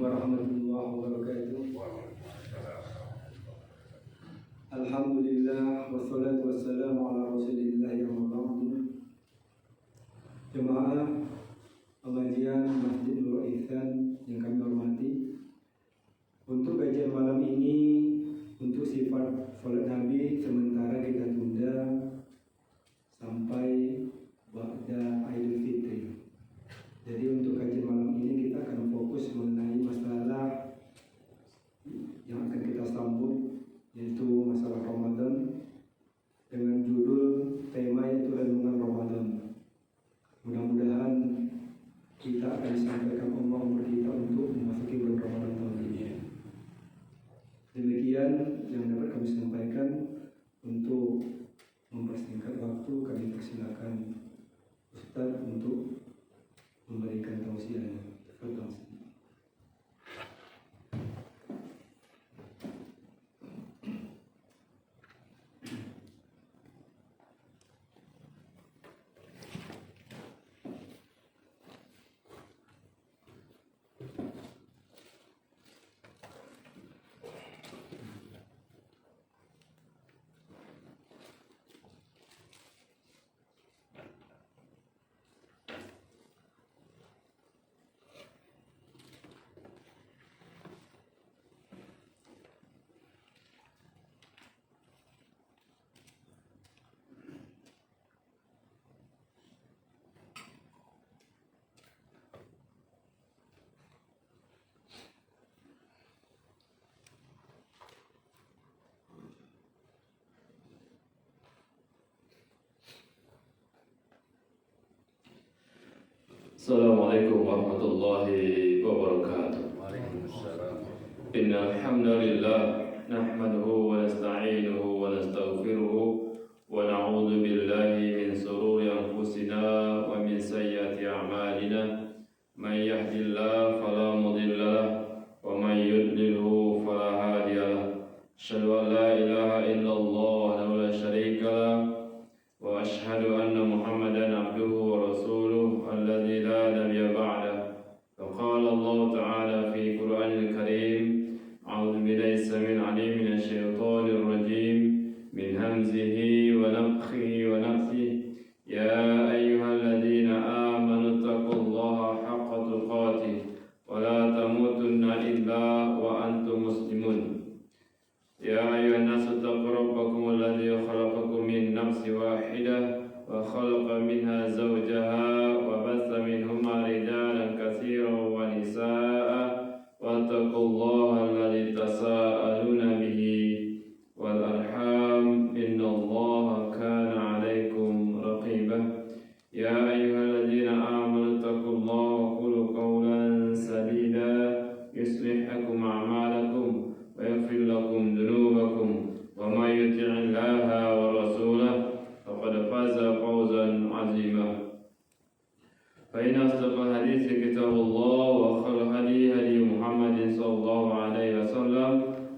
warahmatullahi wabarakatuh. Alhamdulillah wassalatu wassalamu ala rasulillah yang ba'du. Jemaah pengajian Masjid Nurul Ihsan yang kami hormati, untuk kajian malam ini untuk sifat salat Nabi sementara kita tunda sampai ba'da Idul Fitri. Jadi untuk kajian malam ini kita akan fokus mengenai masalah yang akan kita sambut, yaitu masalah Ramadan, dengan judul tema yaitu Renungan Ramadan. Mudah-mudahan kita akan disampaikan umur kita untuk memasuki bulan Ramadan tahun ini. Demikian yang dapat kami sampaikan. Untuk mempersingkat waktu, kami persilakan Ustaz untuk memberikan tausiahnya. Assalamualaikum warahmatullahi wabarakatuh. Waalaikumsalam. Innal hamdalillah nahmaduhu wa nasta'inuhu wa nastaghfiruhu wa na'udzu billahi min shururi anfusina wa min sayyiati a'malina. May yahdihillahu fala mudilla lahu wa may yudlilhu fala hadiya lahu. Asyhadu an la ilaha illallah wa la syarika lahu wa asyhadu anna Muhammadan abduhu wa rasuluh alladzi la nabiyya ba'dah. Faqala Allah ta'ala fi Qur'anil Karim, a'udzu billahi samil 'alim minasy syaithanir rajim, min hamzihi wa nafthihi wa nafthihi. Ya ayyuhalladzina amanu taqullaha haqqa tuqatih wa la tamutunna illa wa antum muslimun. Ya ayuhan nasu taqu rabbakum alladzi khalaqakum min nafsin wahidah wa khalaqa minha zawjaha wa batha minhuma rijalan katsiran wa nisaa'a wattaqullaha alladzi tasaaluna bihi wal arham innallaha kana 'alaikum raqibah. Ya ayyuhalladzina amanu taqullaha wa qulu qawlan sadida yuslih lakum a'malakum ويغفر لكم ذنوبكم ومن يطع الله ورسوله فقد فاز فوزا عظيما. فإن أصدق الحديث كتاب الله وخير الهدي هدي محمد صلى الله عليه وسلم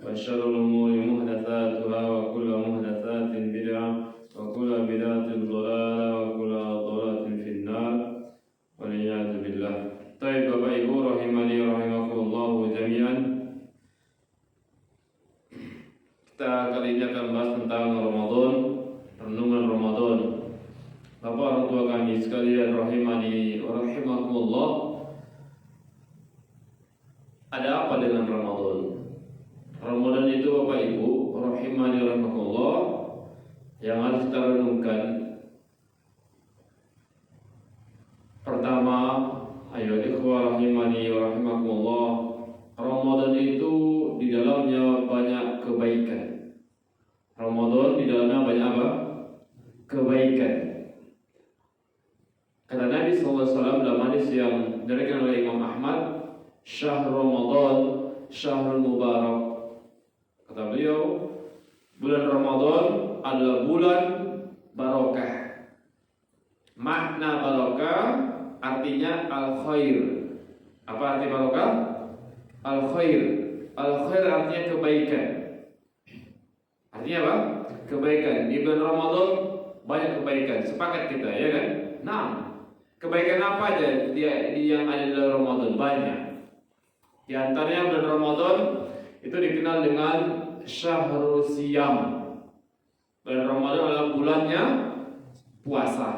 وشر الأمور محدثاتها وكل محدثات بدعة وكل بدعة ضلالة وكل ضلالة في النار والعياذ بالله. طيب Bapak Ibu rahimani rahimakumullah jami'an. Kita kali ini akan bahas tentang Ramadan, renungan Ramadan. Bapak orang tua kami sekalian rahimani wa rahimakumullah, ada apa dengan Ramadan? Ramadan itu Bapak Ibu rahimani wa rahimakumullah yang harus kita renungkan. Pertama, ayo ikhwah rahimani wa rahimakumullah, Ramadan itu di dalamnya banyak kebaikan. Ramadan di dalamnya banyak apa? Kebaikan. Kata Nabi SAW dalam hadis yang diriwayatkan oleh Imam Ahmad, Syahr Ramadan Syahrul Mubarak. Kata beliau, bulan Ramadan adalah bulan barokah. Makna barokah artinya al-khair. Apa arti barokah? Al-khair. Al-khair artinya kebaikan. Artinya apa? Kebaikan. Di bulan Ramadan banyak kebaikan. Sepakat kita, ya kan? Nah, kebaikan apa aja yang ada di dalam Ramadan? Banyak. Di antaranya bulan Ramadan itu dikenal dengan Syahrul Siyam. Bulan Ramadan adalah bulannya puasa.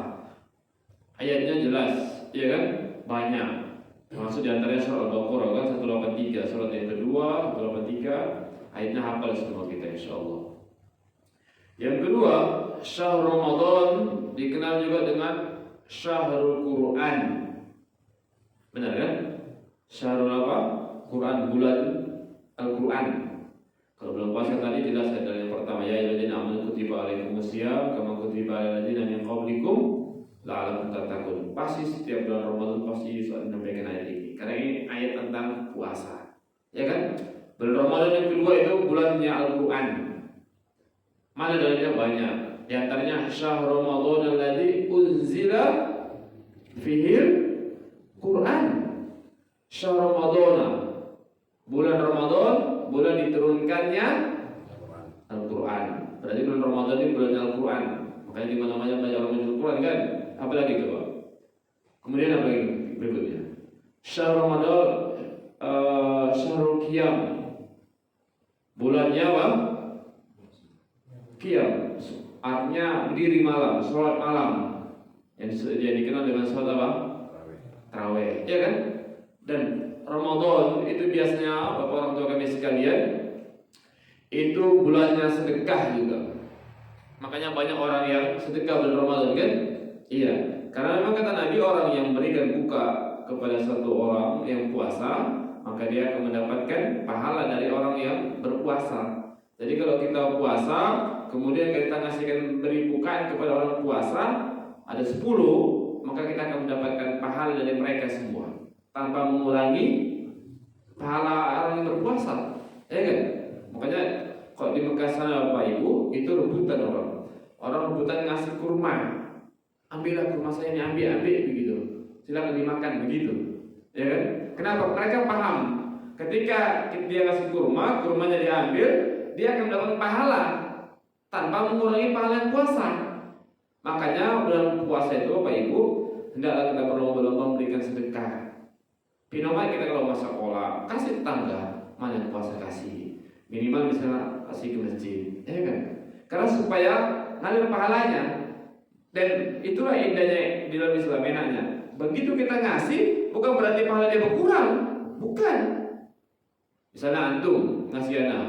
Ayatnya jelas, ya kan? Banyak. Termasuk di antaranya surah Al-Baqarah kan 183, surat yang kedua 183, ayatnya hafal semua kita insyaallah. Yang kedua, Syahrul Ramadan dikenal juga dengan Syahrul Quran. Benar kan? Syahrul apa? Quran, bulan Al-Quran. Kalau belum puasa tadi jelas ada yang pertama, ya ayyuhalladzina amanu kutiba alaikumusiyam kama kutiba alal ladzina min qablikum la'allakum tattaqun. Pasti setiap bulan Ramadan pasti menyampaikan ayat ini karena ini ayat tentang puasa. Ya kan? Bulan Ramadan yang kedua itu bulannya Al-Quran. Mana dalilnya banyak. Di antaranya Syahrul Ramadan alladzi unzila fihil Quran. Syahrul Ramadan, bulan Ramadan, bulan diturunkannya Al-Quran. Berarti bulan Ramadan ini bulan Al-Quran. Makanya di mana-mana banyak orang baca Al-Quran kan? Apa lagi coba? Kemudian apa lagi berikutnya? Syahrul Ramadan, Syahrul Qiyam. Bulannya apa? Qiyam. Artinya berdiri malam, sholat malam. Yang dikenal dengan sholat apa? Tarawih. Ya kan? Dan Ramadan itu biasanya Bapak orang tua kami sekalian itu bulannya sedekah juga. Makanya banyak orang yang sedekah bulan Ramadan kan? Iya. Karena memang kata Nabi orang yang memberikan buka kepada satu orang yang puasa maka dia akan mendapatkan pahala dari orang yang berpuasa. Jadi kalau kita puasa kemudian kita ngasihkan beri bukaan kepada orang puasa ada 10, maka kita akan mendapatkan pahala dari mereka semua tanpa mengurangi pahala orang yang berpuasa, ya kan? Makanya kalau di Mekah sana Bapak Ibu itu rebutan orang rebutan ngasih kurma, ambillah kurma saya ini, ambil begitu, silakan dimakan begitu, ya kan? Kenapa? Mereka paham ketika dia ngasih kurmanya diambil, dia akan mendapatkan pahala tanpa mengurangi pahala yang puasa. Makanya bulan puasa itu Bapak Ibu hendaklah kita berlomba-lomba memberikan sedekah. Minimal kita kalau masak sekolah kasih tetangga, mana yang puasa kasih. Minimal misalnya kasih ke masjid, ya kan? Karena supaya ngalir pahalanya. Dan itulah indahnya di dalam Islam enaknya. Begitu kita ngasih, bukan berarti pahala dia berkurang, bukan. Misalnya antum ngasih anak,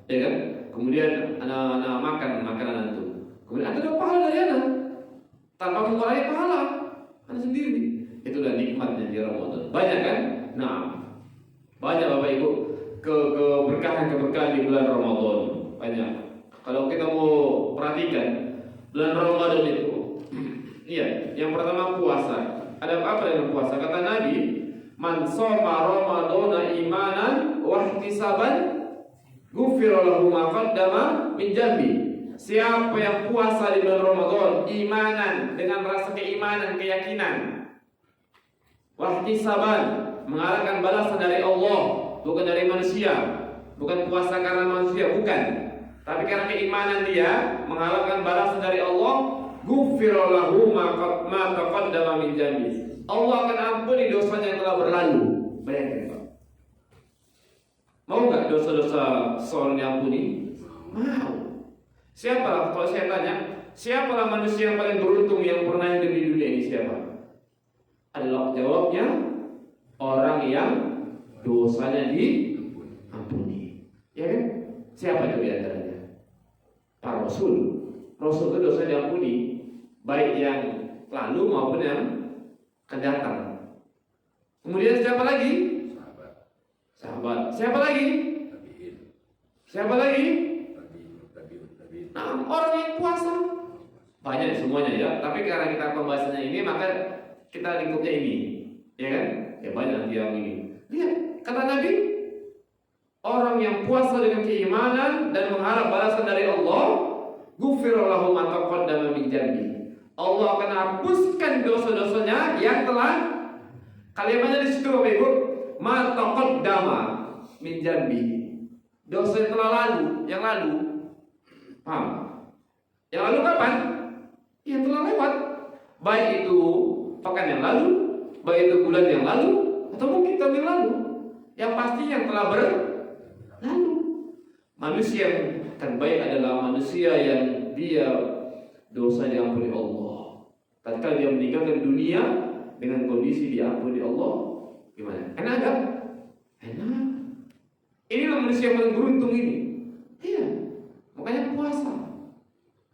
ya kan? Kemudian anak-anak makan makanan antum. Kemudian antum dapat pahala dari anak tanpa mengurangi pahala anak sendiri. Itulah nikmatnya di Ramadan. Banyak kan? Nah, banyak Bapak Ibu keberkahan di bulan Ramadan. Banyak. Kalau kita mau perhatikan bulan Ramadan itu, iya, yang pertama puasa. Ada apa dengan puasa? Kata Nabi, man shoma Ramadana imanan wa ihtisaban ghufira lahu ma qaddama min dhanbi. Siapa yang puasa di bulan Ramadan imanan dengan rasa keimanan, keyakinan, wahtisaban mengharapkan balasan dari Allah, bukan dari manusia, bukan puasa karena manusia, bukan, tapi karena keimanan dia mengharapkan balasan dari Allah. Ghufira lahu ma taqaddama min dhanbi. Allah akan ampuni dosanya yang telah berlalu. Bayangkan Pak. Mau nggak dosa-dosa seorang diampuni? Mau. Siapa? Kalau saya tanya, siapalah manusia yang paling beruntung yang pernah hidup di dunia ini? Siapa? Adalah jawabnya orang yang dosanya diampuni. Ya kan? Siapa itu di antaranya? Para Rasul. Rasul itu dosa diampuni, baik yang lalu maupun yang akan datang. Kemudian siapa lagi? Sahabat. Siapa lagi? Siapa lagi? Nah, orang yang puasa. Banyak semuanya ya. Tapi karena kita pembahasannya ini, maka kita lingkupnya ini, ya kan? Ya banyak yang ini. Lihat, kata Nabi, orang yang puasa dengan keimanan dan mengharap balasan dari Allah, ghufira lahu ma taqaddama min dhanbi. Allah akan hapuskan dosa-dosanya yang telah, kalimatnya di situ Bapak Ibu, ma taqaddama min dhanbi. Dosa yang telah lalu, yang lalu. Paham? Yang lalu kapan? Yang telah lewat. Baik itu pekan yang lalu, baik itu bulan yang lalu, atau mungkin tahun yang lalu. Yang pasti yang telah berlalu. Manusia yang terbaik adalah manusia yang dia dosa diampuni Allah. Tatkala dia meninggalkan dunia dengan kondisi diampuni Allah, gimana? Enak gak? Enak. Inilah manusia yang paling beruntung ini. Iya. Makanya puasa.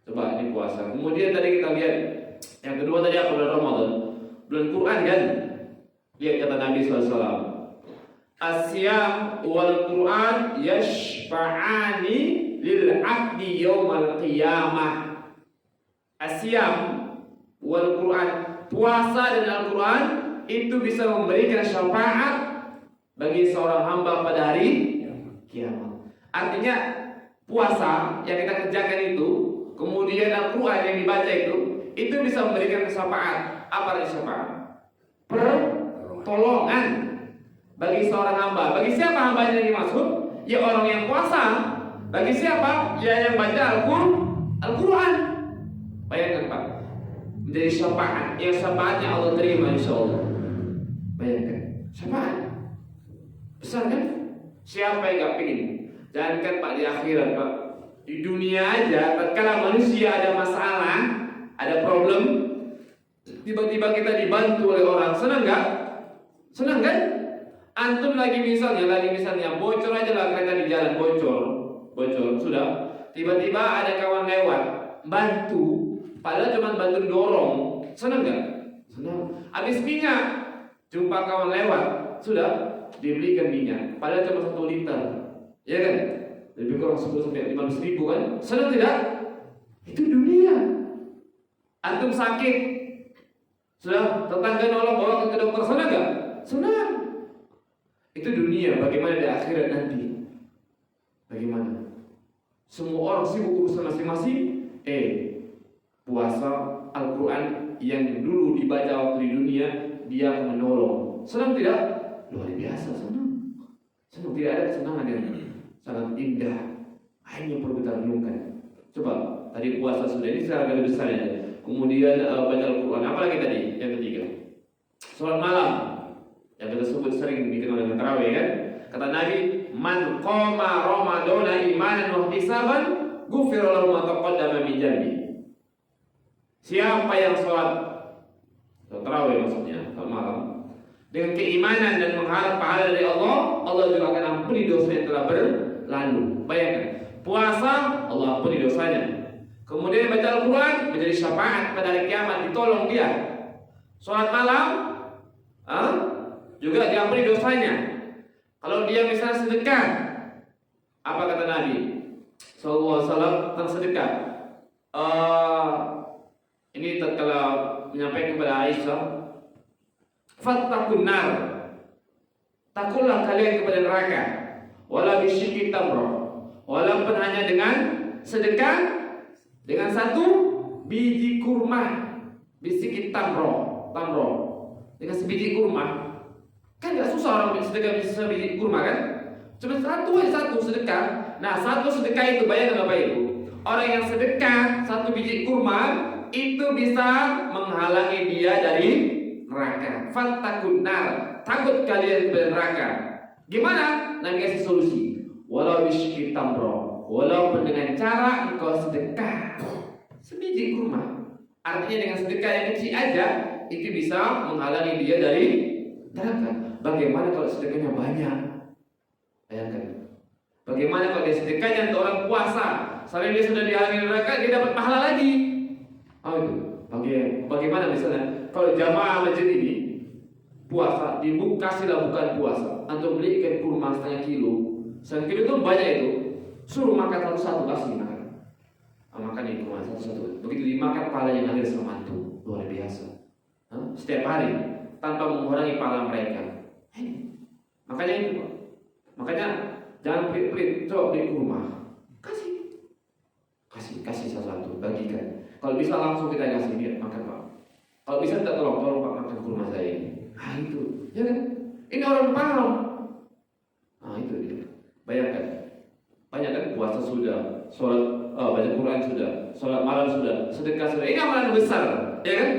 Coba ini puasa. Kemudian tadi kita lihat yang kedua tadi apa? Bulan Ramadan. Bulan Quran kan? Lihat kata Nabi SAW. Asyam wal Quran yashfa'ani lil abdi yawmal qiyamah. Asyam wal Quran, puasa dan Al-Quran itu bisa memberikan syafaat bagi seorang hamba pada hari kiamat. Artinya puasa yang kita kerjakan itu, kemudian Al-Quran yang dibaca itu bisa memberikan syafaat. Apa arti syafaat? Pertolongan bagi seorang hamba. Bagi siapa hambanya yang dimaksud? Ya orang yang puasa. Bagi siapa? Ya yang baca Al-Quran. Bayangkan Pak, menjadi syafaat. Yang syafaatnya Allah terima insyaAllah. Bayangkan, syafaat besar kan? Siapa yang gak pengen? Jangankan Pak di akhirat Pak, di dunia aja, tatkala manusia ada masalah, ada problem, tiba-tiba kita dibantu oleh orang, senang gak? Senang kan? Antum lagi misalnya bocor aja lah kereta di jalan, bocor, sudah. Tiba-tiba ada kawan lewat, bantu, padahal cuma bantu dorong, senang gak? Senang. Habis minyak, jumpa kawan lewat, sudah dibelikan minyak, padahal cuma 1 liter, ya kan? Lebih kurang 10-15 ribu kan? Senang tidak? Itu dunia. Antum sakit, sudah tetangga nolong bawa ke dokter, senang gak? Senang. Itu dunia. Bagaimana di akhirat nanti? Bagaimana? Semua orang sibuk urusan masing-masing. Puasa Al-Quran yang dulu dibaca waktu di dunia, dia akan menolong. Senang tidak? Luar biasa senang. Senang, tidak ada kesenangan yang sangat indah. Hanya perlu kita renungkan. Coba tadi puasa sudah, ini secara garis besar ya. Kemudian baca Al-Quran. Apalagi tadi? Yang ketiga, sholat malam, yang kita sebut sering dikenal dengan tarawih kan? Kata Nabi, man qama ramadhana imanan wa ihtisaban ghufira lahu ma taqaddama min dhanbi. Siapa yang sholat tarawih maksudnya sholat malam dengan keimanan dan mengharap pahala dari Allah, Allah juga akan ampuni dosa yang telah berlalu. Bayangkan, puasa Allah ampuni dosanya. Kemudian baca Al-Quran menjadi syafaat pada hari kiamat, ditolong dia. Sholat malam juga diampuni dosanya. Kalau dia misalnya sedekah, apa kata Nabi sallallahu alaihi wasallam tentang sedekah? Ini tatkala menyampaikan kepada Aisyah, fattaqun nar, takutlah kalian kepada neraka, wala bisyikki tamrah, walaupun hanya dengan sedekah dengan 1 biji kurma, bisyikki tamrah, dengan sebiji kurma. Kan gak susah orang sedekah sebiji kurma kan? Cuma 1 sedekah. Nah 1 sedekah itu bayangkan Bapak Ibu, orang yang sedekah 1 biji kurma itu bisa menghalangi dia dari neraka. Fattaqun nar, takut kalian dari neraka. Gimana? Nabi kasih solusi. Walau bisyikki tamro, walaupun dengan cara engkau sedekah sebiji kurma. Artinya dengan sedekah yang kecil aja itu bisa menghalangi dia dari neraka. Bagaimana kalau sedekahnya banyak? Bayangkan. Bagaimana kalau dia sedekahnya untuk orang puasa, selain dia sudah dihalangi neraka, dia dapat pahala lagi. Bagaimana misalnya kalau jamaah masjid ini puasa, kasihlah bukan puasa, antum beli ikan kurma setengah kilo itu banyak itu, suruh makan satu-satu, kasih makan. Makan itu kurma satu-satu. Begitu dimakan pahalanya ngalir sama antum, luar biasa. Setiap hari tanpa mengurangi pahala mereka. Makanya itu, Makanya jangan pelit-pelit, coba beli kurma, kasih satu-satu, bagikan. Kalau bisa langsung kita kasih dia makan Pak. Kalau bisa tidak tolong Pak makan kurma saya ini. Itu, ya kan? Ini orang paham. Itu dia. Bayangkan, banyak kan puasa sudah, sholat, baca Quran sudah, sholat malam sudah, sedekah sudah. Ini amalan besar, ya kan?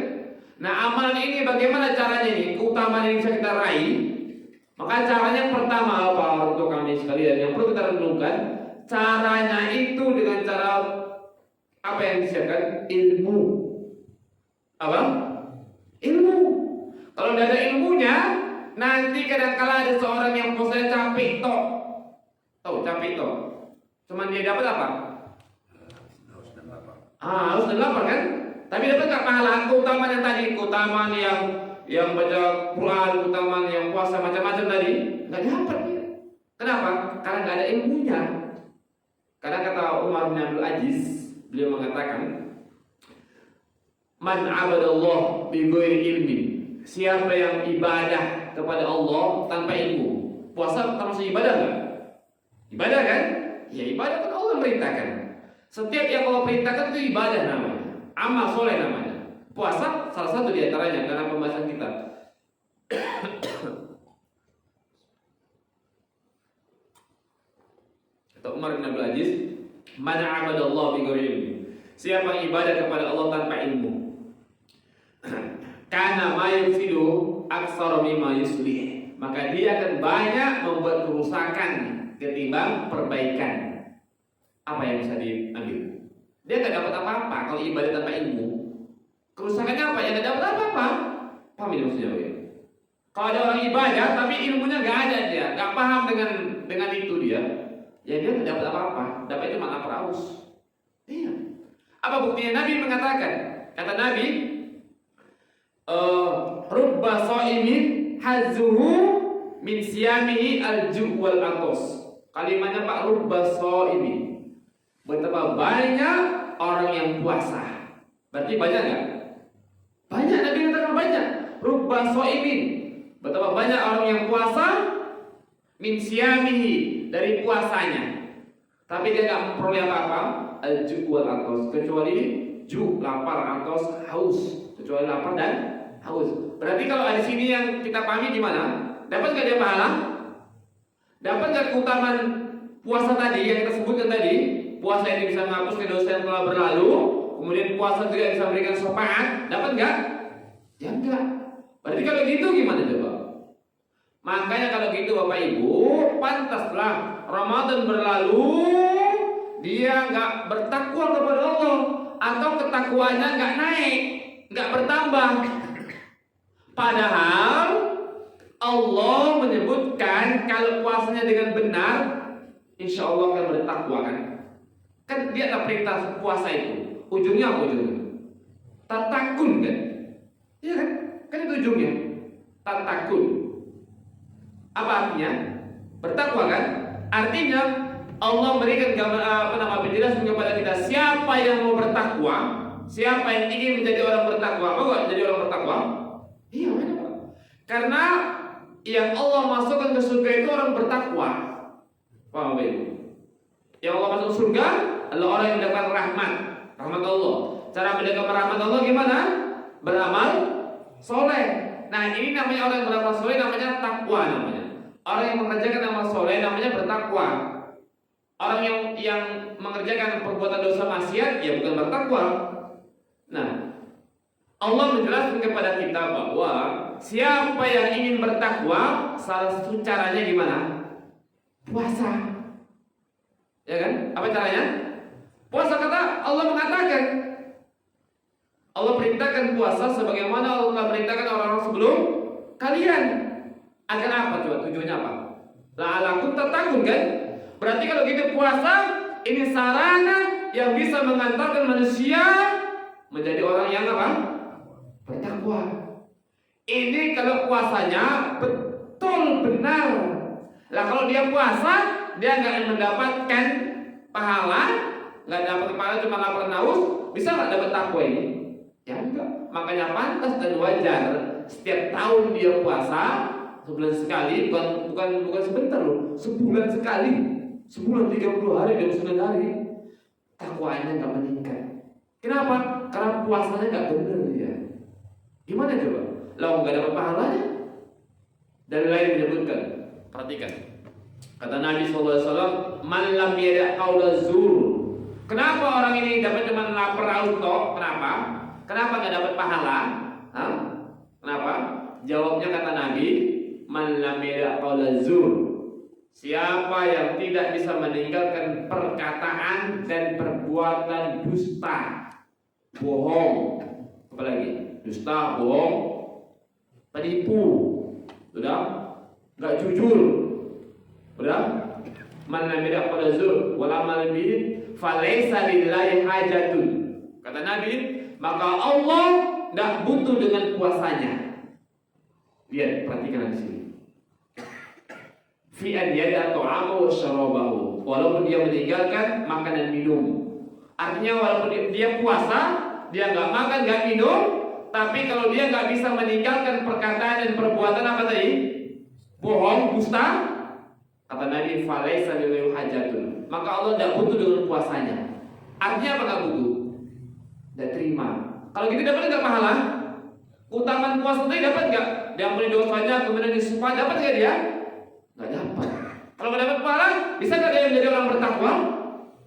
Nah amalan ini bagaimana caranya ini? Keutamaan yang bisa kita raih. Maka caranya yang pertama Pak untuk kami sekalian yang perlu kita renungkan, caranya itu dengan cara apa yang disiapkan? Ilmu. Apa? Ilmu. Kalau tidak ada ilmunya, nanti kadang-kala ada seorang yang puasanya capek tok. Tahu capek tok. Cuman dia dapat apa? Haus dan lapar kan? Tapi dapat nggak pahala? Keutamaan yang tadi, keutamaan yang baca Quran, keutamaan yang puasa macam-macam tadi, nggak dapat dia. Kenapa? Karena nggak ada ilmunya. Karena kata Umar bin Abdul Aziz, beliau mengatakan, "Man abadallah bi ghairi ilmin." Siapa yang ibadah kepada Allah tanpa ilmu. Puasa termasuk ibadah nggak? Ibadah kan? Ya ibadah kan Allah merintahkan. Setiap yang Allah perintahkan itu ibadah namanya, amal soleh namanya. Puasa salah satu di antaranya karena pembahasan kita. Kata Umar bin Abdul Aziz, "Man abadallah bi ghairi ilmin." Siapa yang ibadah kepada Allah tanpa ilmu, karena ma yufsidu aktsara mimma yuslih, maka dia akan banyak membuat kerusakan ketimbang perbaikan. Apa yang bisa diambil? Dia nggak dapat apa-apa kalau ibadah tanpa ilmu. Kerusakannya apa? Ya nggak dapat apa-apa. Paham ini maksudnya? Ya? Kalau ada orang ibadah tapi ilmunya nggak ada, dia nggak paham dengan itu dia, ya dia nggak dapat apa-apa. Dapat cuma lapar haus. Iya. Apa buktinya? Nabi mengatakan, kata Nabi, rubba sha'imin hazzuhu min siyamihi al-ju' wal atos. Kalimatnya Pak, rubba sha'imin. Betapa banyak orang yang puasa. Berarti banyak nggak? Banyak, Nabi katakan banyak. Rubba sha'imin. Betapa banyak orang yang puasa min siyamihi, dari puasanya. Tapi dia nggak memperoleh apa-apa. Al-ju' wal atos, kecuali ju, lapar, atos, haus. Kecuali lapar dan haus. Berarti kalau di sini yang kita pahami gimana? Dapat nggak dia pahala? Dapat nggak keutamaan puasa tadi yang kita sebutkan tadi? Puasa ini bisa menghapus dosa yang telah berlalu. Kemudian puasa juga bisa memberikan syafaat. Dapat nggak? Ya enggak. Berarti kalau gitu gimana coba? Makanya kalau gitu Bapak Ibu, pantaslah Ramadan berlalu dia nggak bertakwa kepada Allah, atau ketakwaannya nggak naik, nggak bertambah. Padahal Allah menyebutkan kalau puasanya dengan benar, insya Allah akan bertakwa kan? Kan dia tak perintah puasa itu, ujungnya apa ujungnya? Tatakun kan? Iya kan? Kan itu ujungnya tatakun. Apa artinya? Bertakwa kan? Artinya Allah memberikan penjelasan kepada kita, siapa yang mau bertakwa, siapa yang ingin menjadi orang bertakwa, mau gak jadi orang bertakwa? Iya, kenapa? Karena yang Allah masukkan ke surga itu orang bertakwa. Paham Ibu? Yang Allah masuk surga adalah orang yang mendapatkan rahmat Allah. Cara mendapatkan rahmat Allah gimana? Beramal soleh. Nah, ini namanya orang yang beramal soleh, namanya takwa namanya. Orang yang mengerjakan amal soleh namanya bertakwa. Orang yang mengerjakan perbuatan dosa maksiat, ya bukan bertakwa. Nah, Allah menjelaskan kepada kita bahwa siapa yang ingin bertakwa, salah satu caranya gimana? Puasa. Ya kan? Apa caranya? Puasa, kata Allah mengatakan. Allah perintahkan puasa sebagaimana Allah telah perintahkan orang-orang sebelum kalian. Agar apa coba? Tujuannya apa? La'alakum tattaqun kan? Berarti kalau gitu puasa ini sarana yang bisa mengantarkan manusia menjadi orang yang apa? Bertakwa. Ini kalau puasanya betul benar. Lah kalau dia puasa, dia nggak mendapatkan pahala, nggak dapat pahala, cuma lapar haus, bisa nggak dapat takwa ini? Ya enggak. Makanya pantas dan wajar setiap tahun dia puasa sebulan sekali, bukan sebentar loh, sebulan sekali, sebulan 30 hari, 29 hari, takwanya nggak meningkat. Kenapa? Karena puasanya nggak benar dia. Gimana coba? Lalu nggak dapat pahalanya. Dari lain menyebutkan, perhatikan, kata Nabi SAW, "Man lam yada' qaula zur." Kenapa orang ini dapat cuma lapar auto? Kenapa? Kenapa nggak dapat pahala? Hah? Kenapa? Jawabnya kata Nabi, Man lam yada' qawla zur. Siapa yang tidak bisa meninggalkan perkataan dan perbuatan dusta, bohong, apalagi dusta, bohong, penipu, sudah, nggak jujur, sudah. Man lam yada' qawla zur wal amal bihi falaysa lillahi hajatun. Kata Nabi, maka Allah tidak butuh dengan puasanya. Lihat, perhatikan di sini. Fi an yada' ta'amahu wa syarabahu. Walaupun dia meninggalkan makan dan minum. Artinya walaupun dia puasa, dia nggak makan, nggak minum, tapi kalau dia nggak bisa meninggalkan perkataan dan perbuatan apa tadi? Bohong, dusta, kata Nabi, falaysa lillahi hajatun. Maka Allah tidak butuh dengan puasanya. Artinya apa nggak butuh? Tidak terima. Kalau gitu dapat nggak pahala? Utaman puasa itu dapat nggak? Diampuni dosanya, kemudian disumpah, dapat nggak dia? Nggak dapat. Kalau nggak dapat pahala, bisa nggak dia menjadi orang bertakwa?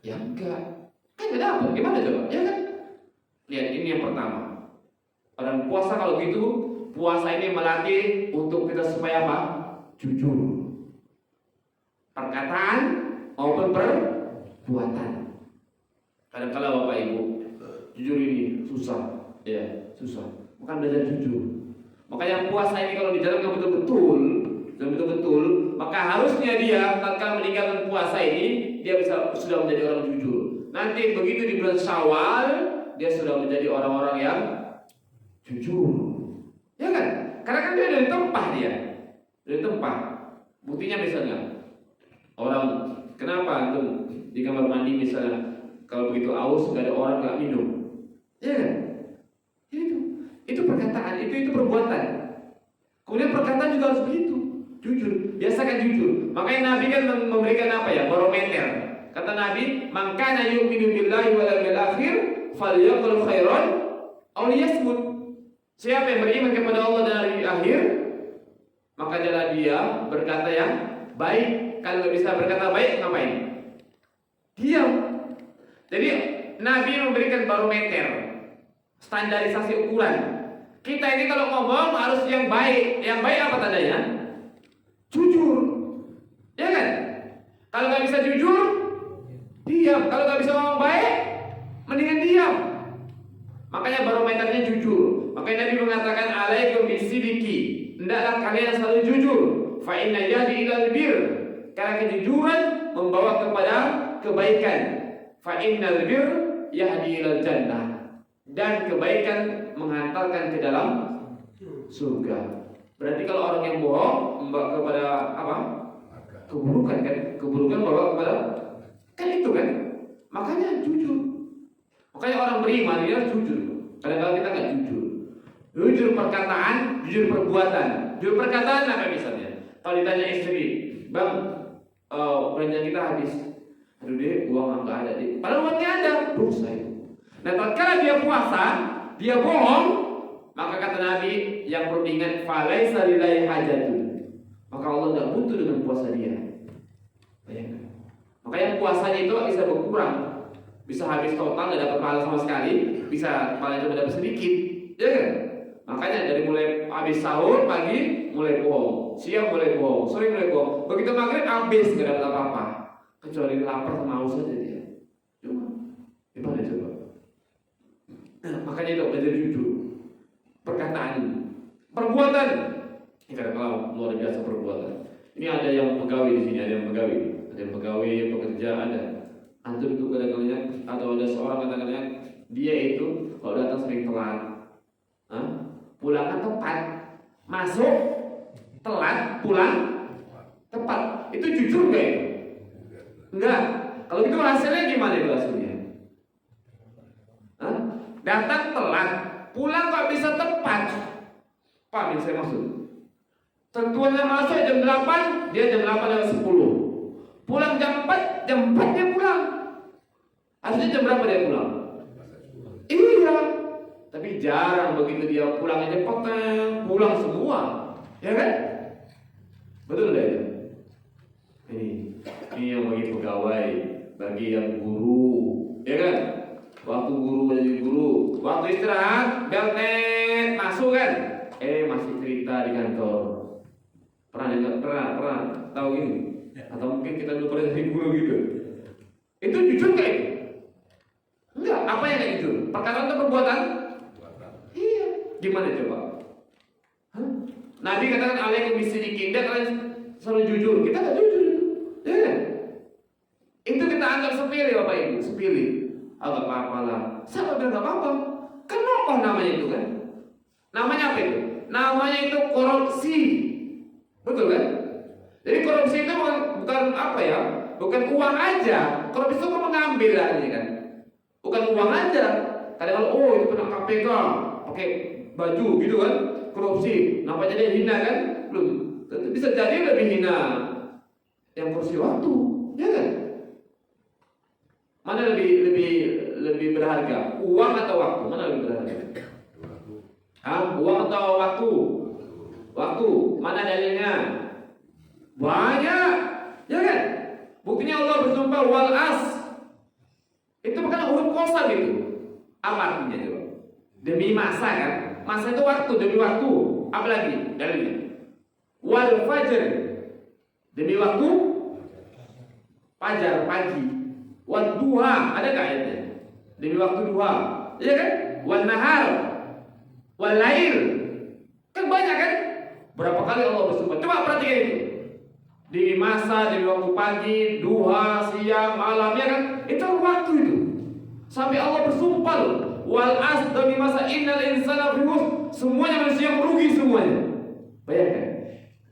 Ya enggak. Kan nggak dapat. Gimana coba? Ya kan? Lihat, ini yang pertama. Orang puasa kalau gitu, puasa ini melatih untuk kita supaya apa? Jujur. Perkataan maupun perbuatan. Kadang-kala Bapak Ibu, jujur ini susah, ya susah. Maka belajar jujur. Maka yang puasa ini kalau dijalankan betul-betul, maka harusnya dia tatkala meninggalkan puasa ini dia sudah menjadi orang jujur. Nanti begitu di bulan Syawal dia sudah menjadi orang-orang yang jujur, ya kan? Karena kan dia dari tempat Buktinya misalnya orang kenapa antum di kamar mandi misalnya kalau begitu aus nggak ada orang nggak minum, ya kan? Itu perkataan, itu perbuatan. Kemudian perkataan juga harus begitu, jujur. Biasakan jujur. Makanya Nabi kan memberikan apa ya? Barometer. Kata Nabi, "Man kana yu'minu billahi wal yawmil akhir falyaqul khairan aw liyasmut." Siapa yang beriman kepada Allah dan hari akhir, maka jangan dia berkata yang baik. Kalau nggak bisa berkata baik, ngapain? Diam. Jadi Nabi memberikan barometer, standarisasi ukuran. Kita ini kalau ngomong harus yang baik. Yang baik apa tandanya? Jujur, ya kan? Kalau nggak bisa jujur, diam. Kalau nggak bisa ngomong baik, mendingan diam. Makanya barometernya jujur. Makanya Nabi mengatakan alaikum bisidiki. Hendaklah kalian selalu jujur. Fa inna yahdi ilal bir. Karena kejujuran membawa kepada kebaikan. Fa innal bir yahdi ilal jannah. Dan kebaikan menghantarkan ke dalam surga. Berarti kalau orang yang bohong membawa kepada apa? Keburukan kan? Keburukan membawa kepada kan itu kan? Makanya jujur. Makanya orang beriman dia harus jujur. Kadang-kadang kita nggak jujur. Jujur perkataan, jujur perbuatan. Jujur perkataan apa misalnya? Kalau ditanya istri, bang, belanjaan kita habis. Aduh deh, uang nggak ada deh. Padahal uangnya ada, dosa itu. Nah, tatkala dia puasa, dia bohong, maka kata Nabi yang perlu diingat, falaisa lillahi hajatun. Maka Allah nggak butuh dengan puasa dia. Bayangkan. Maka yang puasanya itu bisa berkurang, bisa habis total nggak dapat pahala sama sekali, bisa pahala cuma dapat sedikit, ya kan? Makanya dari mulai habis sahur pagi mulai bohong, siang mulai bohong, sore mulai bohong, begitu maghrib habis nggak dapat apa-apa, kecuali lapar sama haus saja dia. Gimana coba? Makanya itu belajar jujur, perkataan, perbuatan. Ini kadang-kadang luar biasa perbuatan. Ini ada yang pegawai di sini, ada yang pegawai, pekerja ada. Antum itu kadang-kadang atau ada seorang kadang-kadang dia itu kalau datang sering telat, pulangnya tepat, masuk telat, pulang tepat. Itu jujur nggak itu? Enggak. Kalau gitu hasilnya gimana itu hasilnya? Datang telat, pulang kok bisa tepat. Paham yang saya maksud? Tentuannya masuk jam 8, dia jam 8 lewat 10. Pulang jam 4 dia pulang. Aslinya jam berapa dia pulang? Iya. Tapi jarang begitu dia pulang aja pulang semua. Ya kan? Betul deh. Ini yang bagi pegawai, bagi yang guru, ya kan? Waktu guru menjadi guru, waktu istirahat, belnet masuk kan? Masih cerita di kantor. Pernah tahu ini? Atau mungkin kita dulu pernah jadi guru gitu. Itu jujur nggak itu? Enggak. Apa yang nggak jujur? Perkataan atau perbuatan? Iya. Gimana coba? Hah? Nabi katakan alaikum bisediqin, kalian selalu jujur. Kita nggak jujur itu. Ya kan? Itu kita anggap sepele Bapak Ibu, sepele. Agak apa-apa lah. Saya bilang nggak apa-apa. Kan apa namanya itu kan? Namanya apa itu? Namanya itu korupsi. Betul kan? Jadi korupsi itu bukan apa ya? Bukan uang aja. Korupsi itu kan mengambil artinya kan. Bukan uang aja. Kadang kalau itu kena KPK pakai baju gitu kan, korupsi. Nampaknya dia hina kan? Belum. Tentu bisa jadi lebih hina yang korupsi waktu, ya kan? Mana lebih berharga? Uang atau waktu? Mana lebih berharga? Uang atau waktu? Waktu. Mana dalilnya? Banyak, ya kan? Buktinya Allah bersumpah wal as. Itu bukan huruf kosam itu. Apa artinya coba? Demi masa kan? Masa itu waktu, demi waktu. Apa lagi dalilnya? Wal fajr. Demi waktu fajar, pagi. Wal duha, ada nggak ayatnya? Demi waktu duha, iya kan? Wal nahar, wal lail. Kan banyak kan? Berapa kali Allah bersumpah? Coba perhatikan itu. Demi masa, demi waktu pagi, duha, siang, malam, ya kan? Itu waktu itu. Sampai Allah bersumpah loh. Wal as, demi masa innal insana fi khusr. Semuanya manusia merugi semuanya. Bayangkan.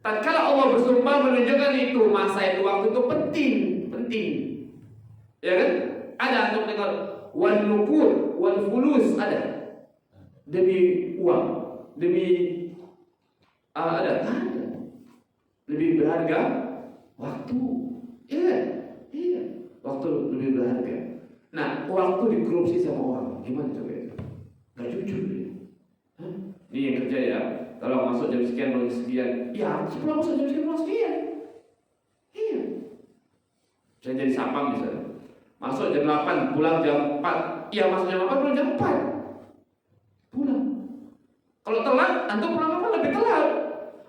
Tatkala Allah bersumpah menunjukkan itu masa itu waktu itu penting. Ya kan? Ada untuk dengar wal nuqud, wal fulus ada. Demi uang, demi ada. Lebih berharga waktu. Iya. Waktu lebih berharga. Nah, waktu dikorupsi sama orang. Gimana coba itu? Gak jujur ya. Ini yang kerja ya. Kalau masuk jam sekian, pulang sekian. Ya, sebelum masuk jam sekian, pulang sekian. Iya. Saya jadi sapam misalnya. Masuk jam 8, pulang jam 4. Iya, masuk jam 8, pulang jam 4. Pulang. Kalau telat, antum pulang apa lebih telat.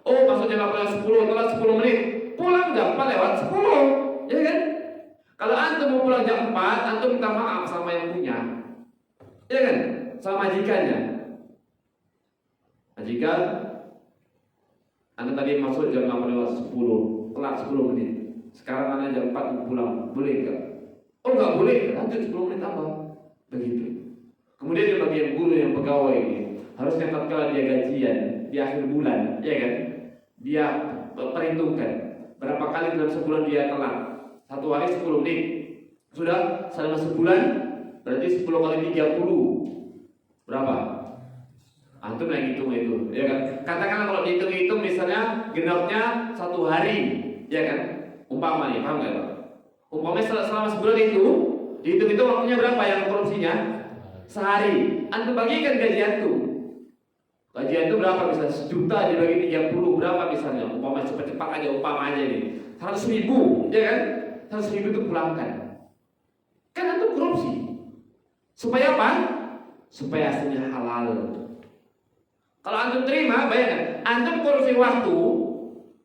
Oh, masuk jam 8, 10, telat 10 menit. Pulang jam 4 lewat 10. Ya kan? Kalau antum mau pulang jam 4, antum minta maaf sama yang punya. Ya kan? Sama majikannya. Majikan, anda tadi masuk jam 8 lewat 10, telat 10 menit. Sekarang anda jam 4 pulang, boleh enggak? Oh enggak boleh, lanjut 10 menit apa? Begitu. Kemudian di bagian guru yang pegawai ini, harusnya tatkala dia gajian di akhir bulan, ya kan? Dia perhitungkan berapa kali dalam sebulan dia telat. Satu hari 10 menit. Sudah selama sebulan berarti 10 kali 30. Berapa? Antum yang hitung itu, ya kan? Katakanlah kalau dihitung-hitung misalnya genapnya 1 hari, ya kan? Umpamanya, paham nggak Pak? Umpamanya selama sebulan itu dihitung-hitung waktunya berapa yang korupsinya? Sehari. Antum bagikan gajian itu. Gajian itu berapa? Misalnya 1 juta dibagi 30 berapa misalnya? Umpamanya cepat-cepat aja umpamanya ini 100.000, ya kan? 100.000 itu pulangkan. Kan antum korupsi. Supaya apa? Supaya hasilnya halal. Kalau antum terima, bayangkan, antum korupsi waktu,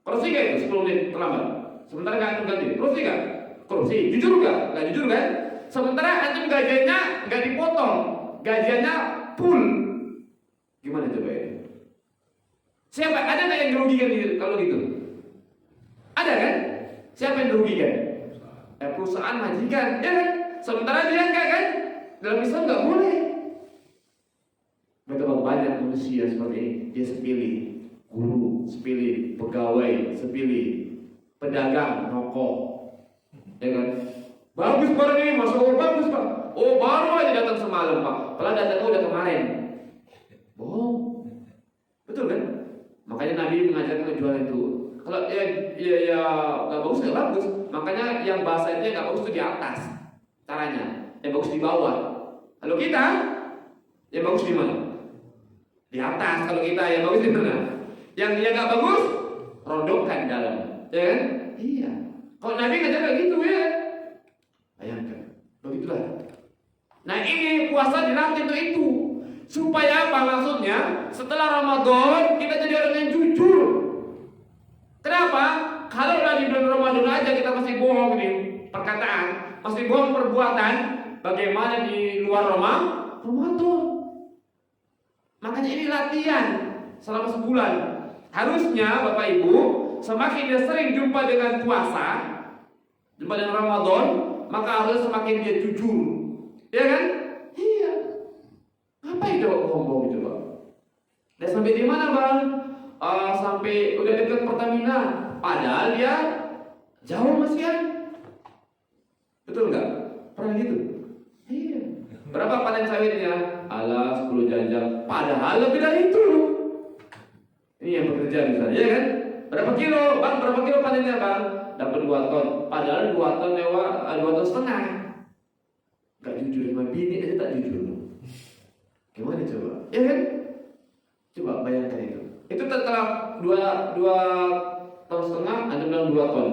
korupsi gak itu 10 menit terlambat. Sementara gak antum ganti, korupsi gak? Korupsi, jujur gak? Gak jujur kan? Sementara antum gajiannya gak dipotong, gajiannya full. Gimana coba ya? Siapa? Ada gak yang dirugikan kalau gitu? Ada kan? Siapa yang dirugikan? Perusahaan majikan, ya kan? Sementara dia enggak kan? Dalam Islam gak boleh. Betapa banyak manusia seperti ini. Dia sepilih guru, sepilih pegawai, sepilih pedagang, rokok, ya kan? Bagus barang ini, masya Allah bagus Pak. Oh baru aja datang semalam Pak. Padahal datangnya udah kemarin. Bohong, betul kan? Makanya Nabi mengajarkan jual itu. Kalau ya nggak bagus nggak bagus. Makanya yang bahasa itu nggak bagus itu di atas caranya, yang bagus di bawah. Kalau kita yang bagus di mana? Di atas. Kalau kita yang bagus di mana? Yang nggak bagus, rodokkan dalam, ya kan? Iya. Kalau Nabi ngajar kayak gitu ya, bayangkan. Begitulah. Nah ini puasa dilatih untuk itu. Supaya apa maksudnya? Setelah Ramadan kita jadi orang yang jujur. Kenapa? apa? Kalau di bulan Ramadan aja kita masih bohong nih perkataan, masih bohong perbuatan, bagaimana di luar Ramadan? Makanya ini latihan selama sebulan. Harusnya Bapak Ibu, semakin dia sering jumpa dengan puasa, jumpa dengan Ramadan, maka harus semakin dia jujur. Ya kan? Iya. Apa itu bohong-bohong itu, Pak? Dan sampai di mana, Bang? Sampai udah dekat Pertamina, padahal dia jauh Mas kan? Betul nggak? Pernah gitu? Iya. Berapa panen sawitnya? Alah 10 janjang, padahal lebih dari itu. Ini yang bekerja misalnya, ya kan? Berapa kilo, Bang? Berapa kilo panennya, Bang? Dapat 2 ton, padahal 2 ton lewat 2 ton setengah. Gak jujur sama bini aja tak jujur. Gimana coba? Ya kan? Coba bayangkan itu. Itu setelah 2 ton setengah, Anda bilang 2 ton.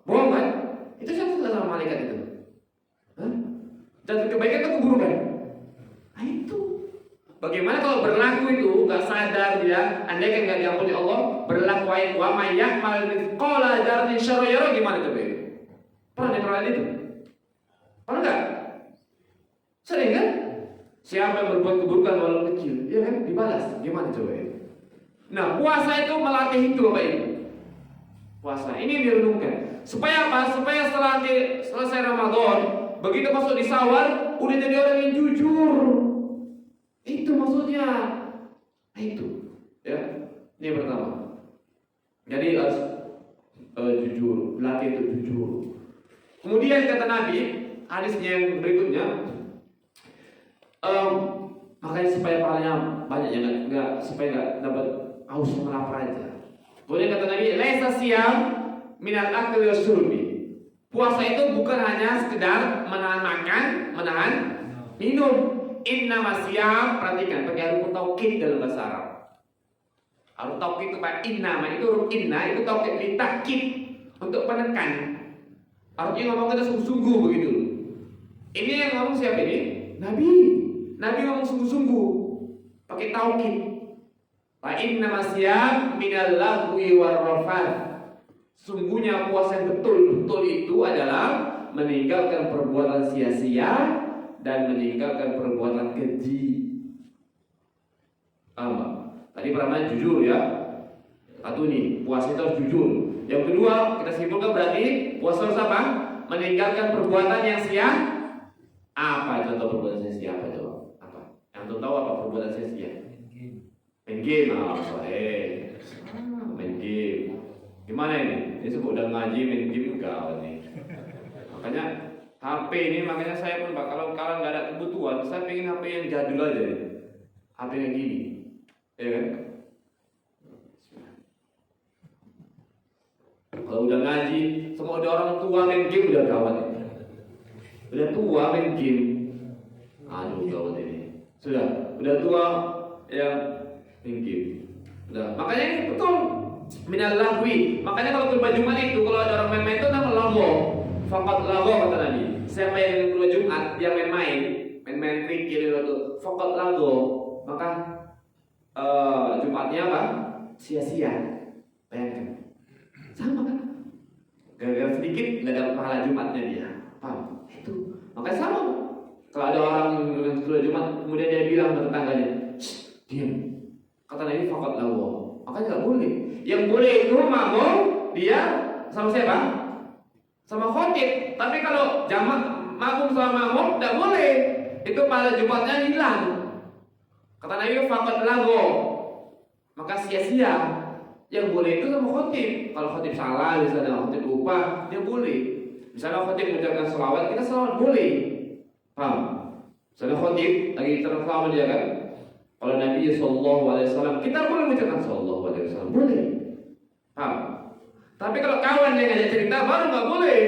Bohong kan? Itu siapa sama malaikat itu? Hah? Jatuh kebaikan atau keburukan? Nah itu. Bagaimana kalau berlaku itu gak sadar dia, andai kan gak diampuni Allah, berlaku ayat wa may ya'mal mithqala dzarratin syarran yarah, gimana coba? Pernah dengar ayat itu? Pernah enggak? Sering kan? Siapa yang berbuat keburukan walau kecil, ya kan? Dibalas. Gimana coba itu? Nah, puasa itu melatih itu Bapak Ibu. Puasa ini direnungkan. Supaya apa? Supaya setelah selesai Ramadan, begitu masuk di Syawal, udah jadi orang yang jujur. Itu maksudnya. Nah itu, ya. Ini yang pertama. Jadi harus jujur, berlatih itu jujur. Kemudian kata Nabi, hadisnya yang berikutnya, makanya supaya pahalanya banyak ya, supaya nggak dapat haus sama lapar aja. Kemudian kata Nabi, laisa siyam minal akli wasyurbi. Puasa itu bukan hanya sekedar menahan makan, menahan minum. Inna masyam, perhatikan pakai huruf taukid dalam bahasa Arab. Huruf taukid itu pakai inna, itu huruf inna itu taukid ditakid untuk penekan. Artinya ngomong kita sungguh-sungguh begitu. Ini yang ngomong siapa ini? Nabi. Nabi ngomong sungguh-sungguh pakai taukid. Fa inna masyam minal lagwi war rafath. Sungguhnya puasa yang betul-betul itu adalah meninggalkan perbuatan sia-sia dan meninggalkan perbuatan keji. Tadi pertama jujur ya. Satu nih, puasa itu harus jujur. Yang kedua, kita simpulkan berarti puasa harus apa? Meninggalkan perbuatan yang sia. Apa contoh perbuatan sia apa coba? Apa? Yang tahu apa perbuatan sia? Main game. Main game. Gimana ini? Ini sebut udah ngaji main game enggak nih. Makanya HP ini, makanya saya pun Pak, kalau kalian nggak ada kebutuhan, saya pengen HP yang jadul aja nih. HP yang gini, ya kan? Kalau udah ngaji, semua udah orang tua main game udah gawat ini. Udah tua main game, aduh gawat ini. Udah tua yang main game. Udah, makanya ini betul minal lahwi. Makanya kalau khutbah Jumat itu, kalau ada orang main-main itu nama lago. Fakat lago kata Nabi. Siapa yang khutbah Jumat dia main-main trikil itu, fakat lago, maka Jumatnya apa? Sia-sia. Bayangkan. Sama kan? Gara-gara sedikit nggak dapat pahala Jumatnya dia. Paham? Itu. Makanya sama. Kalau ada orang yang khutbah Jumat kemudian dia bilang ke tetangganya, diam. Kata Nabi fakat lago. Makanya nggak boleh. Yang boleh itu makmum dia sama siapa? Sama khotib. Tapi kalau jamak makmum sama makmum tidak boleh. Itu pada Jumatnya hilang. Kata Nabi fakat lago. Maka sia-sia. Yang boleh itu sama khotib. Kalau khotib salah, misalnya khotib lupa, dia boleh. Misalnya khotib mengucapkan selawat, kita selawat boleh. Paham? Misalnya khotib lagi terselawat dia kan. Kalau Nabi SAW, kita boleh mengucapkan SAW, boleh. Paham? Tapi kalau kawan yang ngajak cerita baru nggak boleh.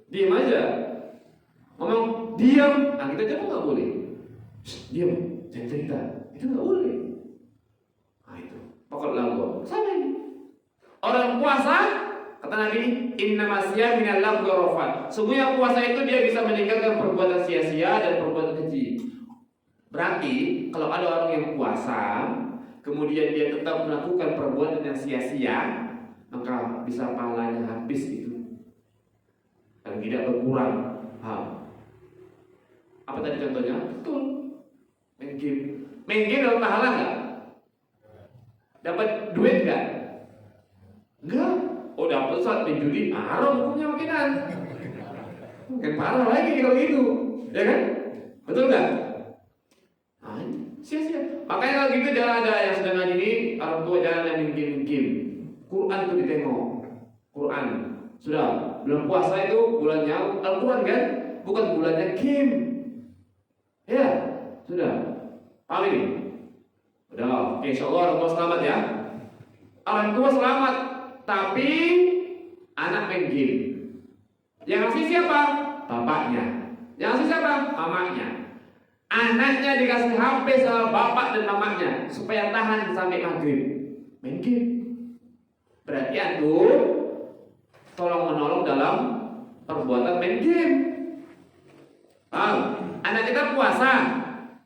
Diam aja. Ngomong diam, nah kita juga nggak boleh. Diam, jangan cerita. Itu nggak boleh. Nah itu. Pokoknya lagu. Sama ini. Orang puasa, kata Nabi, inna masya minal lagwi rafat. Sungguhnya puasa itu dia bisa meninggalkan perbuatan sia-sia dan perbuatan keji. Berarti kalau ada orang yang puasa, kemudian dia tetap melakukan perbuatan yang sia-sia, maka bisa pahalanya habis itu dan tidak berkurang. Apa tadi contohnya? Betul. Main game dapat pahala nggak? Dapat duit nggak? Enggak. Oh dapat saat main judi, haram hukumnya makinan. Mungkin parah lagi kalau gitu, ya kan? Betul nggak? Sia-sia. Makanya kalau gitu jangan ada yang sedang ngaji ini, orang tua jangan yang main game. Quran itu ditengok. Quran. Sudah, bulan puasa itu bulannya Al-Quran kan? Bukan bulannya game. Ya, sudah. Paham ini? Udah, oke, insya Allah orang tua selamat ya. Orang tua selamat, tapi anak main game. Yang ngasih siapa? Bapaknya. Yang ngasih siapa? Mamanya. Anaknya dikasih HP sama bapak dan mamanya supaya tahan sampai maghrib. Main game. Berarti antum tolong menolong dalam perbuatan main game. Paham? Anak kita puasa,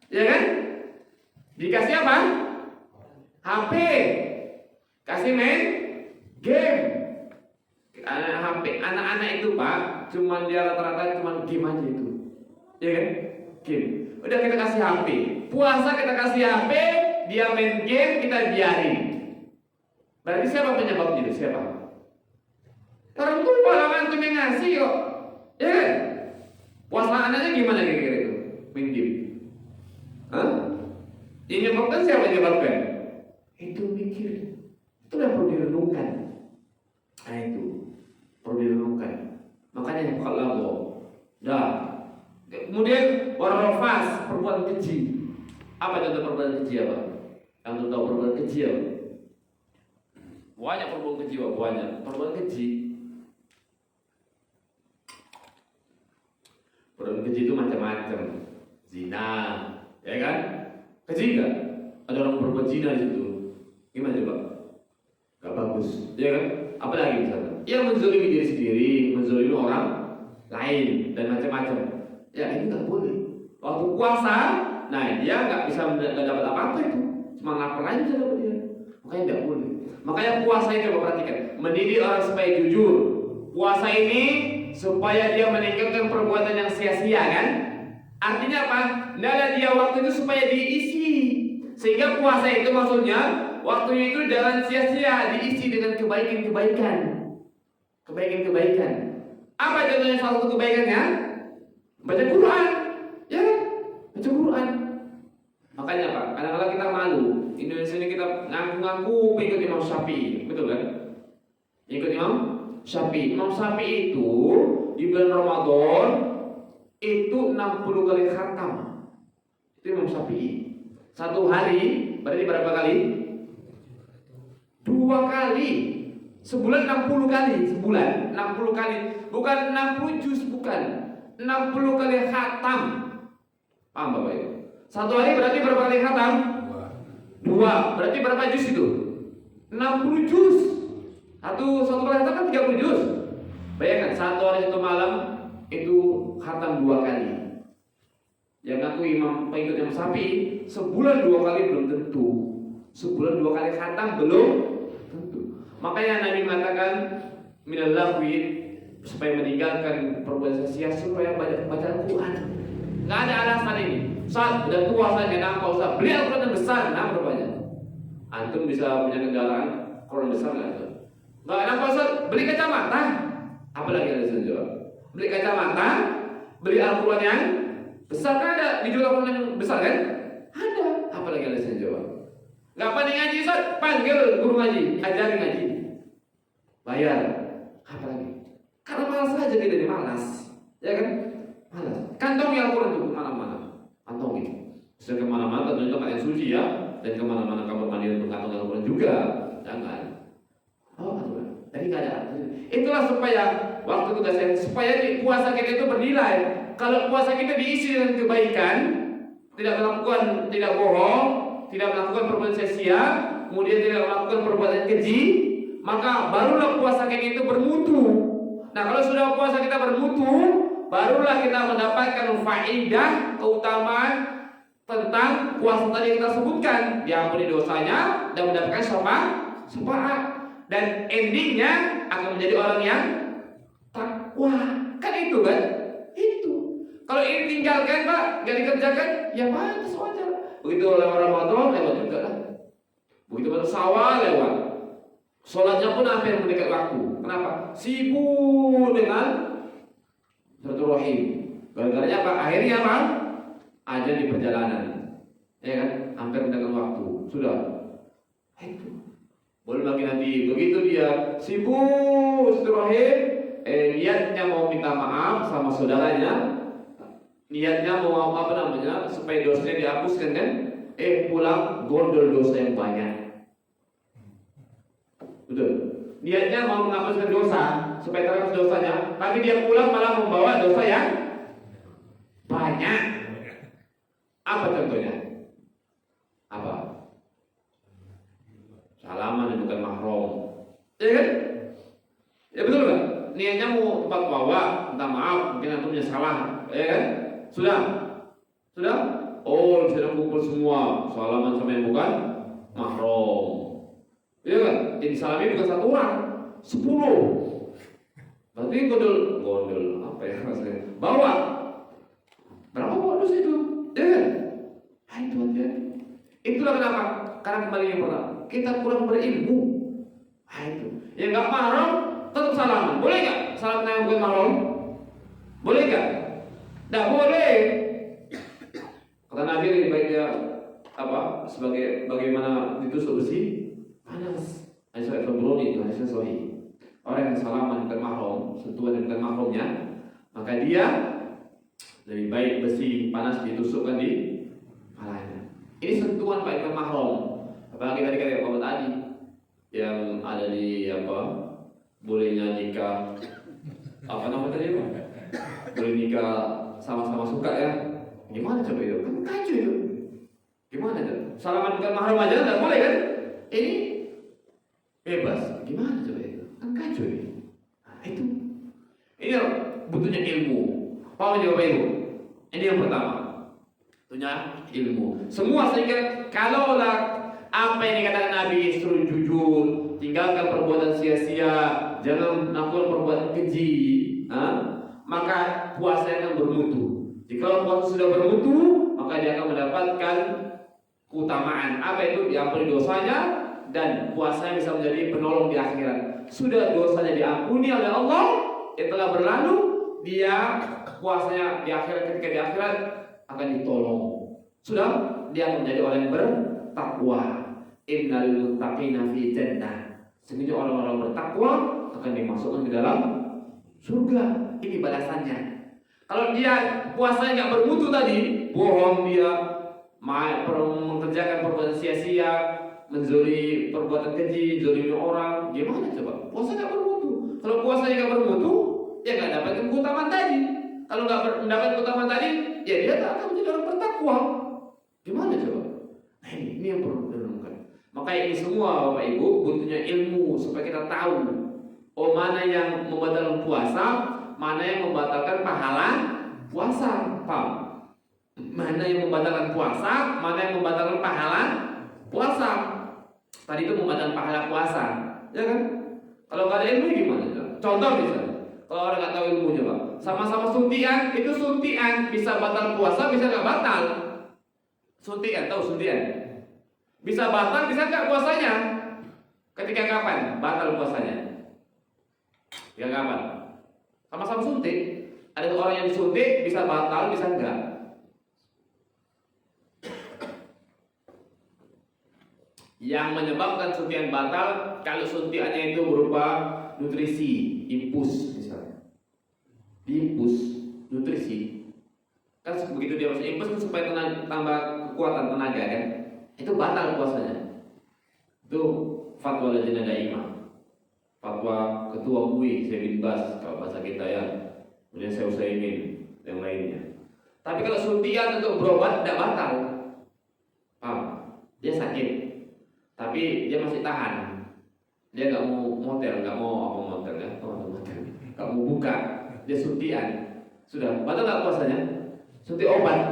ya kan? Dikasih apa? HP. Kasih main game. Anak-anak itu Pak, cuman dia rata-rata cuman game aja itu, ya kan? Game. Udah kita kasih HP. Puasa kita kasih HP, dia main game kita biarin. Berarti siapa penyebabnya itu? Siapa? Orang tua lah antum yang ngasih kok, ya kan? Puasa anaknya gimana kira-kira itu? Main game. Yang menyebabkan siapa yang menyebabkan? Itu mikir. Itu yang perlu direnungkan. Nah itu perlu direnungkan. Makanya kalau kemudian warafas, perbuatan keji. Apa contoh perbuatan keji apa? Yang tahu perbuatan keji apa? Banyak perbuatan keji, banyak perbuatan keji. Perbuatan keji itu macam-macam. Zina, ya kan? Keji enggak? Ada orang berbuat zina di situ. Gimana coba? Gak bagus, ya kan? Apalagi misalnya? Ya menzalimi diri sendiri, menzalimi orang lain dan macam-macam. Ya ini nggak boleh. Waktu puasa, nah dia nggak bisa dapat apa-apa itu, cuma lapar aja dapat dia. Makanya nggak boleh. Makanya puasa itu coba perhatikan, mendidik orang supaya jujur. Puasa ini supaya dia meninggalkan perbuatan yang sia-sia kan? Artinya apa? Nggak ada dia waktu itu supaya diisi. Sehingga puasa itu maksudnya waktunya itu jangan sia-sia, diisi dengan kebaikan-kebaikan. Kebaikan-kebaikan. Apa contohnya salah satu kebaikannya? Baca Quran, ya kan? Baca Quran. Makanya Pak, kadang-kadang kita malu. Indonesia ini kita ngaku-ngaku ikut Imam Syafi'i, betul kan? Ikut Imam Syafi'i. Imam Syafi'i itu di bulan Ramadan itu 60 kali khatam. Itu Imam Syafi'i. Satu hari berarti berapa kali? 2 kali. Sebulan 60 kali, sebulan 60 kali. Bukan 60 juz, bukan. 60 kali khatam. Paham Bapak Ibu? Satu hari berarti berapa kali khatam? 2. Berarti berapa juz itu? 60 juz. Satu kali khatam kan 30 juz. Bayangkan satu hari satu malam itu khatam 2 kali. Yang aku pengikut Imam Syafi'i sebulan 2 kali belum tentu. Sebulan 2 kali khatam belum tentu. Makanya Nabi mengatakan minal lahwi, supaya meninggalkan perbuatan sia-sia, supaya baca Al-Quran. Nggak ada alasan ini. Saat udah tua saja nampak Ustaz, beli Al-Quran yang besar, nah berapa? Antum bisa punya kendaraan Quran besar nggak ada? Nggak nampak Ustaz, beli kacamata. Apalagi ada jawab. Beli kacamata, beli Al-Quran yang besar kan ada, dijual Al-Quran yang besar kan? Ada. Apalagi ada jawab. Nggak pandai ngaji Ustaz, panggil guru ngaji, ajarin ngaji. Bayar. Apalagi? Karena malas saja kita ini malas, ya kan? Malas. Kantongi Al-Quran itu kemana-mana, kantongi. Sudah kemana-mana tentunya tempat yang suci ya, dan kemana-mana kamar mandi untuk kantongi Al-Quran juga, jangan. Oh, tadi nggak ada. Itulah supaya waktu tugas saya, supaya puasa kita itu bernilai. Kalau puasa kita diisi dengan kebaikan, tidak bohong, tidak melakukan perbuatan sia-sia, kemudian tidak melakukan perbuatan keji, maka barulah puasa kita itu bermutu. Nah kalau sudah puasa kita bermutu, barulah kita mendapatkan faedah, keutamaan tentang puasa tadi yang kita sebutkan, diampuni dosanya dan mendapatkan syafaat. dan endingnya akan menjadi orang yang takwa. Kan itu kan? Itu. Kalau ini tinggalkan Pak, nggak dikerjakan, ya pantas wajar. Begitu lewat Ramadan, lewat juga lah. Begitu masuk Syawal, lewat. Sholatnya pun hampir mendekat waktu. Kenapa? Sibuk dengan silaturahim. Gara-garanya apa? Akhirnya apa? Aja di perjalanan. Ya kan? Hampir mendekat waktu. Sudah. Itu. Boleh lagi nanti. Begitu dia sibuk silaturahim, niatnya mau minta maaf sama saudaranya, niatnya mau apa namanya supaya dosanya dihapuskan kan? Pulang gondol dosa yang banyak. Betul. Niatnya mau menghapuskan dosa supaya terhapus dosanya, tapi dia pulang malah membawa dosa yang banyak. Apa contohnya? Apa? Salaman yang bukan mahram. Ya kan? Ya betul kan? Niatnya mau tempat bawa, minta maaf, mungkin antumnya salah, ya kan? Sudah? Oh, sudah kumpul semua, salaman sama yang bukan mahram. Iya kan? Jadi salami bukan satu orang, 10. Berarti gondol apa ya maksudnya? Bawa. Berapa bawa dosa itu? Iya kan? Itu aja. Itulah kenapa? Karena kembali yang pertama, kita kurang berilmu. Itu. Yang nggak mahram tetap salaman. Boleh nggak? Salam yang bukan mahram? Boleh nggak? Nggak boleh. Kata Nabi lebih baik dia apa? Sebagai bagaimana ditusuk besi. Panas. Aisyah Tabrani itu Aisyah Sahih. Orang yang salaman bukan mahram, sentuhan bukan mahramnya, maka dia lebih baik besi panas ditusukkan di kepalanya. Ini sentuhan bukan mahram. Apalagi tadi kata Bapak tadi yang ada di apa? Bolehnya nikah apa namanya tadi Pak? Boleh nikah sama-sama suka ya? Gimana coba itu? Kan kacau itu. Gimana tuh? Salaman bukan mahram aja nggak boleh kan? Ini bebas. Gimana coba itu? Kan kacau ini. Nah, itu. Ini butuhnya ilmu. Paham jawab ilmu? Ini yang pertama. Butuhnya ilmu. Semua sehingga kalaulah apa yang dikatakan Nabi suruh jujur, tinggalkan perbuatan sia-sia, jangan melakukan perbuatan keji, maka puasanya akan bermutu. Jika puasa sudah bermutu, maka dia akan mendapatkan keutamaan. Apa itu? Diampuni dosanya dan puasanya bisa menjadi penolong di akhirat. Sudah dosanya diampuni oleh Allah yang telah berlalu, dia puasanya di akhirat, ketika di akhirat akan ditolong. Sudah, dia akan menjadi orang yang bertakwa. Innal muttaqina fi jannah. Sesungguhnya orang-orang bertakwa akan dimasukkan ke dalam surga. Ini balasannya. Kalau dia puasanya nggak bermutu tadi, bohong dia, mengerjakan perbuatan sia-sia, menzoli perbuatan keji, zolimi orang, gimana coba? Puasa nggak bermutu. Kalau puasanya nggak bermutu, ya nggak dapat keutamaan tadi. Kalau nggak mendapat keutamaan tadi, ya dia tak akan menjadi orang bertakwa. Gimana coba? Nah, ini yang perlu direnungkan. Maka ini semua Bapak Ibu butuhnya ilmu supaya kita tahu mana yang membatalkan puasa, mana yang membatalkan pahala puasa. Paham? Mana yang membatalkan puasa, mana yang membatalkan pahala puasa. Tadi itu membatalkan pahala puasa, ya kan? Kalau nggak ada ilmu gimana? Contoh misalnya, kalau orang nggak tahu ilmunya Pak, sama-sama suntian, itu suntian bisa batal puasa, bisa nggak batal. Suntian, tahu suntian? Bisa batal, bisa nggak puasanya? Ketika kapan batal puasanya? Ketika kapan? Sama-sama suntik. Ada orang yang disuntik bisa batal, bisa enggak. Yang menyebabkan suntikan batal kalau suntikannya itu berupa nutrisi, impus misalnya. Impus, nutrisi. Kan begitu dia masuk impus kan supaya tambah kekuatan tenaga kan. Itu batal puasanya. Itu fatwa Lajnah Daimah. Fatwa Ketua MUI Syekh bin Baz kalau bahasa kita ya. Kemudian Syekh Utsaimin yang lainnya. Tapi kalau suntikan untuk berobat tidak batal. Paham? Dia sakit, tapi dia masih tahan. Dia nggak mau motel, nggak mau apa motel ya, nggak mau buka. Dia suntikan. Sudah batal nggak puasanya? Suntik obat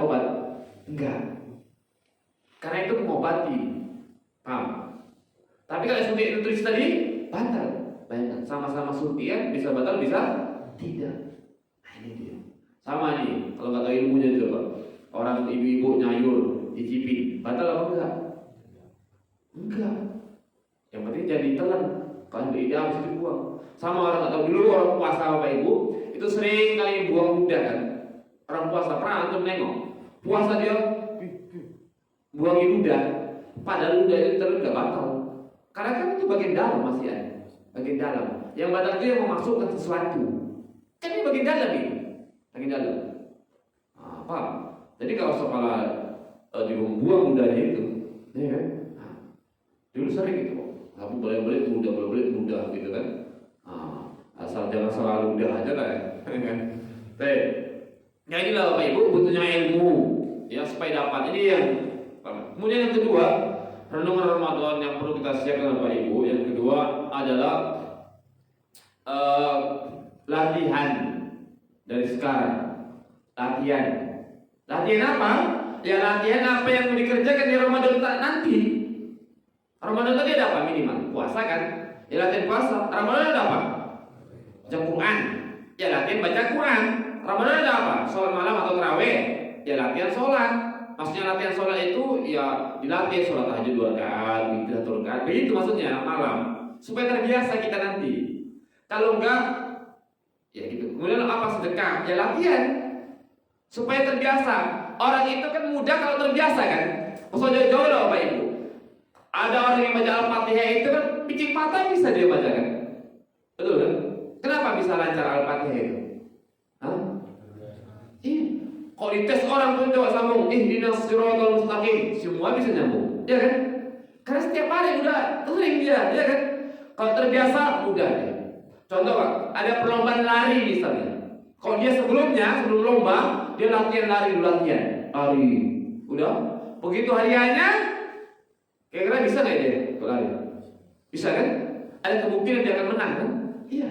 enggak. Karena itu mengobati. Paham? Tapi kalau suntik nutrisi tadi batal. Bayangkan, sama-sama suntian bisa batal bisa tidak. Nah ini dia. Sama nih, kalau nggak tahu ilmunya coba. Orang ibu-ibu nyayur, icipin, batal apa enggak? Enggak. Yang penting jadi telan. Kalau ide habis itu buang. Sama orang nggak tahu, dulu orang puasa Bapak Ibu itu sering kali buang ludah kan. Orang puasa pernah antum nengok puasa dia buangin ludah, padahal ludah itu terus nggak batal. Karena kan itu bagian dalam masih ada, bagian dalam. Yang batal itu yang memasukkan sesuatu. Kan ini bagian dalam ini, bagian dalam. Nah, apa? Jadi kalau kepala dibuang ludahnya itu, ya kan? Nah, dulu sering gitu. Aku boleh-boleh mudah, boleh-boleh mudah gitu kan. Asal jangan selalu mudah aja lah ya. Baik. Ya inilah Bapak Ibu butuhnya ilmu ya supaya dapat. Ini yang kemudian yang kedua, renungan Ramadan yang perlu kita siapkan Bapak Ibu. Yang kedua adalah latihan dari sekarang. Latihan. Latihan apa? Ya latihan apa yang mau dikerjakan di Ramadan nanti. Ramadan tadi ada apa minimal? Puasa kan? Ya latihan puasa. Ramadan ada apa? Baca Quran. Ya latihan baca Quran. Ramadan ada apa? Sholat malam atau tarawih. Ya latihan sholat. Maksudnya latihan sholat itu ya dilatih sholat tahajud 2 rakaat, witir 1 rakaat. Begitu maksudnya malam. Supaya terbiasa kita nanti. Kalau enggak, ya gitu. Kemudian apa sedekah? Ya latihan. Supaya terbiasa. Orang itu kan mudah kalau terbiasa kan. Maksudnya jauh-jauh loh Bapak Ibu. Ada orang yang baca Al-Fatihah itu kan picik mata bisa dia baca kan? Betul kan? Kenapa bisa lancar Al-Fatihah itu? Hah? Iya. Kalau dites orang pun coba sambung, ihdinas siratal mustaqim, semua bisa nyambung, ya kan? Karena setiap hari udah sering dia, ya kan? Kalau terbiasa mudah dia. Contoh Pak, ada perlombaan lari misalnya. Kalau dia sebelum lomba, dia latihan lari, lari, udah. Begitu hariannya, kira-kira bisa nggak dia lari? Bisa kan? Ada kemungkinan dia akan menang kan? Iya.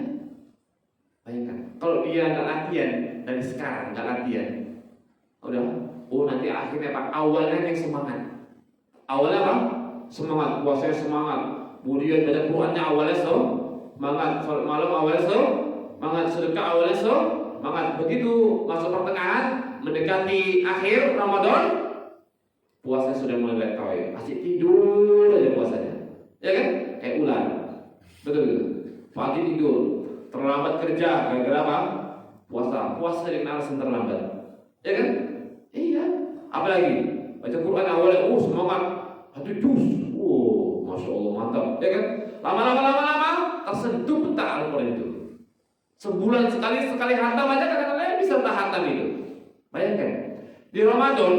Bayangkan, kalau dia nggak latihan dari sekarang nggak latihan, udah, nanti akhirnya Pak awalnya yang semangat. Awalnya apa? Semangat, puasanya semangat. Kemudian baca Qurannya awalnya semangat, sholat malam awalnya semangat, sedekah awalnya semangat. Begitu masuk pertengahan, mendekati akhir Ramadan, puasanya sudah mulai letoi, pasti tidur aja puasanya, ya kan? Kayak ular, betul. Pagi tidur, terlambat kerja, gara-gara apa? Puasa dengan alasan terlambat, ya kan? Iya. Apalagi baca Quran awalnya, semangat, hati dus, masya Allah mantap, ya kan? Lama-lama tersentuh peta Al-Quran itu. Sebulan sekali khatam aja kadang-kadang bisa tak khatam itu. Bayangkan di Ramadan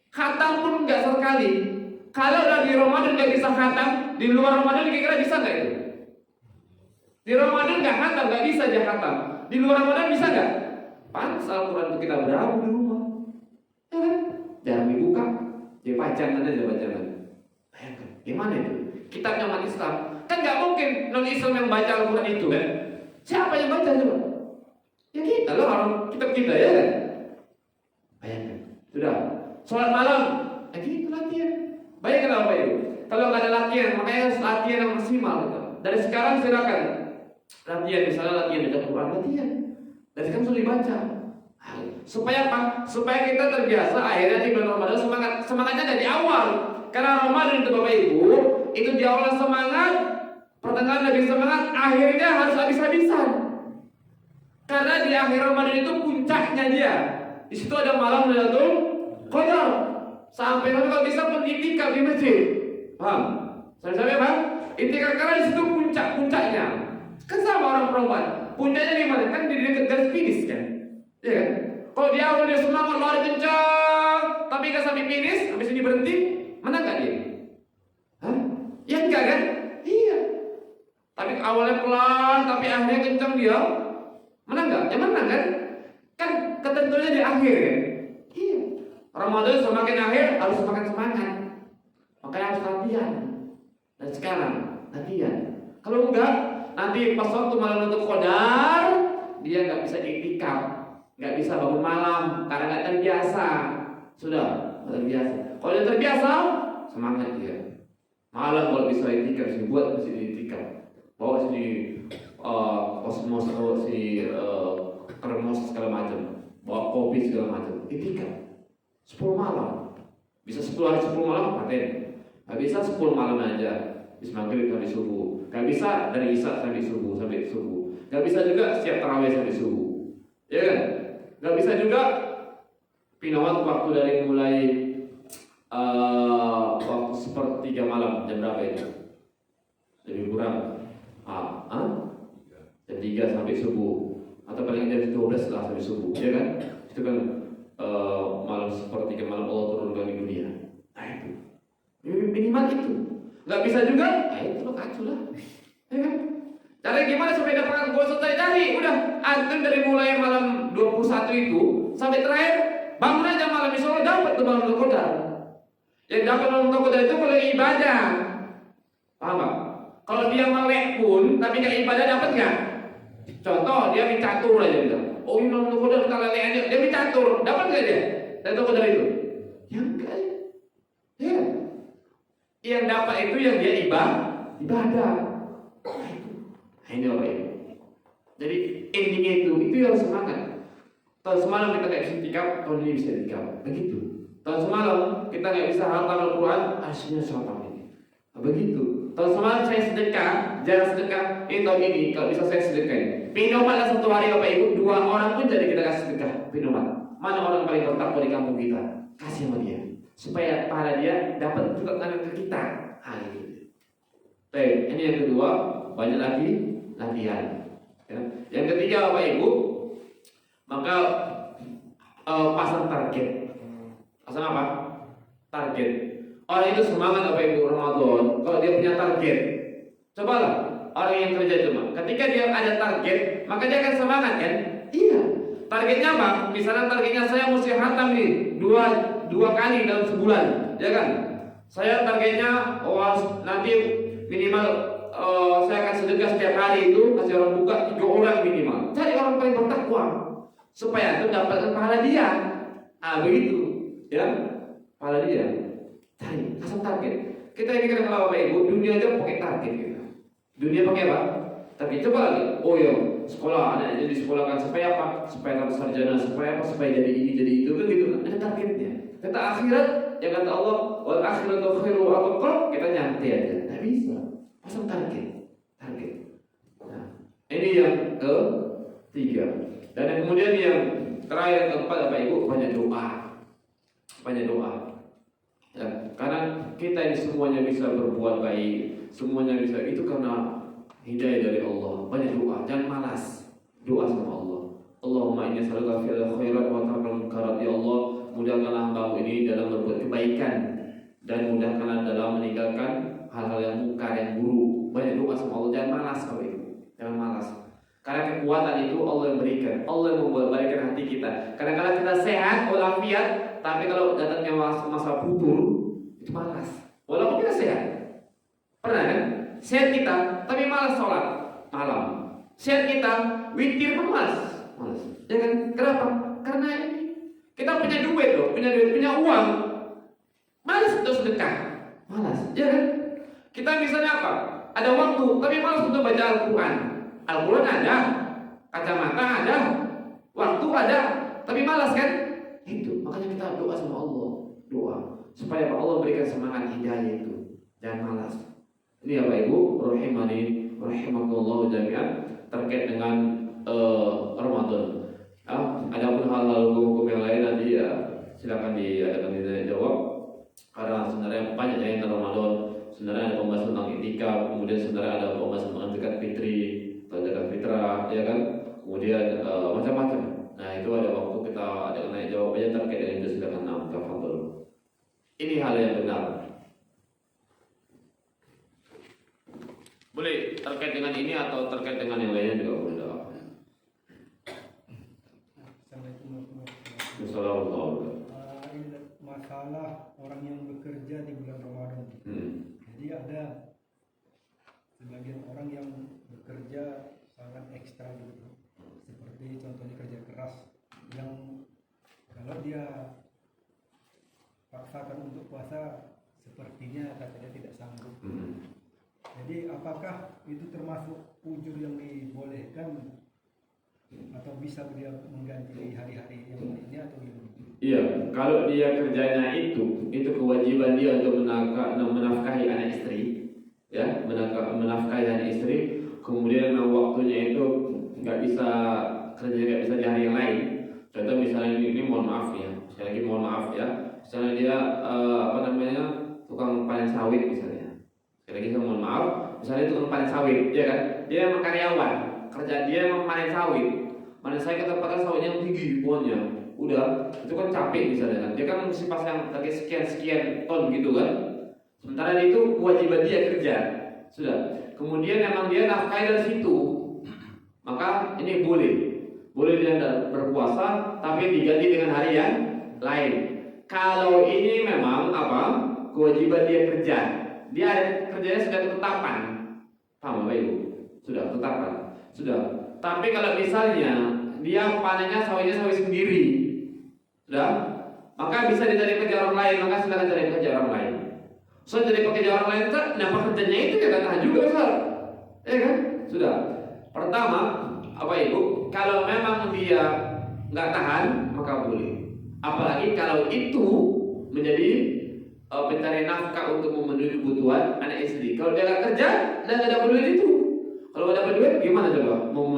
khatam pun nggak sekali. Kalau udah di Ramadan nggak bisa khatam, di luar Ramadan kira-kira bisa nggak itu? Di Ramadan nggak khatam, nggak bisa aja khatam. Di luar Ramadan bisa nggak? Pantas Al-Quran itu kita berabu di rumah, ya kan? Jangan dibuka, dia pajangan aja bacangan. Bayangkan, gimana itu? Kitabnya umat Islam, kan nggak mungkin non Islam yang baca Al-Quran itu kan? Siapa yang baca coba? Ya kita loh, orang kitab kita ya kan? Bayangkan, sudah. Sholat malam, gitu latihan. Bayangkan apa itu? Kalau nggak ada latihan, makanya harus latihan yang maksimal. Gitu. Dari sekarang silakan latihan, misalnya latihan baca Quran, latihan. Dari sekarang sudah dibaca. Supaya apa? Supaya kita terbiasa. Akhirnya di bulan Ramadan semangatnya dari awal. Karena Ramadan itu Bapak Ibu, itu di awal semangat, pertengahan lebih semangat, akhirnya harus habis-habisan. Karena di akhir Ramadan itu puncaknya dia. Di situ ada malam Lailatul Qadar. Sampai kalau bisa pun itikaf di masjid. Paham? Sampai Bang? Itikaf karena di situ puncaknya. Kan sama orang perempuan. Puncaknya di mana? Kan di dekat garis finish kan? Iya kan? Kalau di awal dia semangat lari kencang, tapi nggak sampai finish, habis ini berhenti, menang nggak dia? Hah? Ya enggak kan? Iya. Tapi awalnya pelan, tapi akhirnya kencang dia, menang nggak? Ya menang kan? Kan ketentuannya di akhir kan? Iya. Ramadan semakin akhir harus semakin semangat. Makanya harus latihan. Dan sekarang latihan. Kalau enggak, nanti pas waktu malam untuk Qadar, dia nggak bisa iktikaf, nggak bisa bangun malam karena nggak terbiasa. Sudah terbiasa. Kalau dia terbiasa, semangat dia. Malam kalau bisa iktikaf, bisa buat masih iktikaf. bawa sini kosmos atau sini termos segala macam, bawa kopi segala macam. Etikat 10 malam, bisa 10 hari 10 malam paten, nggak bisa 10 malam aja, bis maghrib sampai subuh, nggak bisa dari isya sampai subuh, nggak bisa juga setiap tarawih sampai subuh, ya kan? Nggak bisa juga pinawat waktu dari mulai waktu sepertiga malam, jam berapa itu? Lebih kurang jam 3 sampai subuh, atau paling jam 12 lah sampai subuh, ya kan? Itu kan malam sepertiga malam Allah turunkan di dunia. Nah itu minimal itu. Nggak bisa juga, itu lo kacau lah, ya kan? Caranya gimana supaya dapatkan? Gak usah cari, udah antum dari mulai malam 21 itu sampai terakhir bangun aja malam, insya Allah dapat tuh malam Qadar. Yang dapat malam Qadar itu kalau ibadah, paham nggak? Kalau dia melek pun tapi nggak ibadah, dapat nggak? Contoh dia main catur aja bilang, oh ini malam Qadar kita lelean dia main catur, dapat nggak dia? Catur Qadar itu? Ya enggak ya. Yang dapat itu yang dia ibadah. Nah, ini apa ini? Jadi endingnya itu yang semangat. Tahun semalam kita nggak bisa tikap, tahun ini bisa tikap. Begitu. Tahun semalam kita nggak bisa hafal Al-Quran, aslinya siapa ini? Begitu. Tahun semalam saya sedekah, jarang sedekah. Ini tahun ini kalau bisa saya sedekah. Pinomat satu hari Bapak Ibu, 2 orang pun jadi kita kasih sedekah. Pinomat. Mana orang paling bertakwa di kampung kita? Kasih sama dia, supaya pahala dia dapat juga ke kita. Ini. Baik, ini yang kedua, banyak lagi latihan. Ya. Yang ketiga Bapak Ibu, maka pasang target. Pasang apa? Target. Orang itu semangat Bapak Ibu Ramadan kalau dia punya target. Cobalah orang yang kerja cuma, ketika dia ada target, maka dia akan semangat kan? Iya. Targetnya apa? Misalnya targetnya saya mesti khatam nih dua kali dalam sebulan, ya kan? Saya targetnya nanti minimal saya akan sedekah setiap hari itu kasih orang buka 3 orang minimal. Cari orang paling bertakwa supaya itu dapatkan pahala dia. Begitu, ya, pahala dia. Cari, pasang target. Kita ini kadang kalau Bapak Ibu, dunia aja pakai target kita. Dunia pakai apa? Tapi coba lagi. Oh ya, sekolah anak jadi sekolahkan supaya apa? Supaya dapat sarjana, supaya apa? Supaya jadi ini, jadi itu, kan gitu. Ada targetnya. Kata akhirat, ya kata Allah, wal akhiratu khairu wa abqa, kita nyantai aja. Tidak bisa. Pasang target. Nah, ini yang ketiga. Dan yang kemudian yang terakhir, yang keempat Bapak Ibu, banyak doa. Ya, karena kita ini semuanya bisa berbuat baik, semuanya bisa, itu karena hidayah dari Allah. Banyak doa, jangan malas. Doa sama Allah. Allahumma inni as'aluka fi'lal khairat wa tarkal munkarat. Ya Allah, mudahkanlah hamba ini dalam berbuat kebaikan dan mudahkanlah dalam meninggalkan hal-hal yang mungkar, yang buruk. Banyak doa sama Allah, jangan malas Bapak Ibu. Jangan malas. Karena kekuatan itu Allah yang berikan. Allah yang membuat balikan hati kita. Kadang-kadang kita sehat, walafiat, tapi kalau datangnya masa putur, itu malas. Walaupun kita sehat. Pernah kan? Sehat kita, tapi malas sholat malam. Sehat kita, witir pun malas. Ya kan? Kenapa? Karena ini kita punya duit loh, punya uang, malas untuk sedekah, malas. Ya kan? Kita misalnya apa? Ada waktu, tapi malas untuk baca Al-Quran. Al-Quran ada, kacamata ada, waktu ada, tapi malas kan? Itu makanya kita doa sama Allah, doa supaya Allah berikan semangat hidayah itu. Jangan malas. Ini Bapak Ibu, rahimani rahimakumullah jami'an, terkait dengan Ramadan. Adapun hal-hal hukum yang lain nanti ya silakan diadakan ditanya jawab. Karena sebenarnya banyak yang Ramadan. Sebenarnya ada pembahasan tentang itikaf, kemudian sebenarnya ada pembahasan tentang zakat fitri, zakat fitrah, ya kan? Kemudian macam-macam. Nah itu ada waktu kita ada naik jawab aja terkait dengan itu, silakan tafadhol. Ini hal yang benar. Boleh terkait dengan ini atau terkait dengan yang lainnya juga boleh. Assalamualaikum. Masalah orang yang bekerja di bulan Ramadan. Jadi ada sebagian orang yang bekerja sangat ekstra gitu. Seperti contohnya kerja keras yang kalau dia paksakan untuk puasa sepertinya katanya tidak sanggup. Jadi apakah itu termasuk ujur yang dibolehkan atau bisa dia mengganti di hari-hari yang lainnya atau gimana? Iya, kalau dia kerjanya itu kewajiban dia untuk menafkahi anak istri, ya, menafkahi anak istri. Kemudian memang waktunya itu nggak bisa kerja, nggak bisa di hari yang lain. Contoh misalnya ini mohon maaf ya, sekali lagi mohon maaf ya. Misalnya dia tukang panen sawit misalnya. Sekali lagi saya mohon maaf, misalnya tukang panen sawit, ya kan? Dia memang karyawan, kerjaan dia memang panen sawit. Mana saya ketempatan sawitnya yang tinggi pohonnya, udah itu kan capek misalnya kan, dia kan mesti pasang target sekian ton gitu kan. Sementara itu kewajiban dia kerja, sudah. Kemudian memang dia nafkahi dari situ, maka ini boleh dia berpuasa, tapi diganti dengan hari yang lain. Kalau ini memang kewajiban dia kerja, dia kerjanya sudah ketetapan, paham Bapak Ibu? Sudah ketetapan, sudah. Tapi kalau misalnya dia panennya sawitnya sawit sendiri, sudah, maka bisa dicari kerja orang lain, maka silakan cari kerja orang lain. So jadi kerja orang lain, kenapa kerjanya itu ya nggak tahan juga, Ustaz? Ya kan? Sudah. Pertama, Ibu, kalau memang dia nggak tahan, maka boleh. Apalagi kalau itu menjadi pencari nafkah untuk memenuhi kebutuhan anak istri. Kalau dia nggak kerja, dan nggak dapat duit itu. Kalau nggak dapat duit, gimana coba mau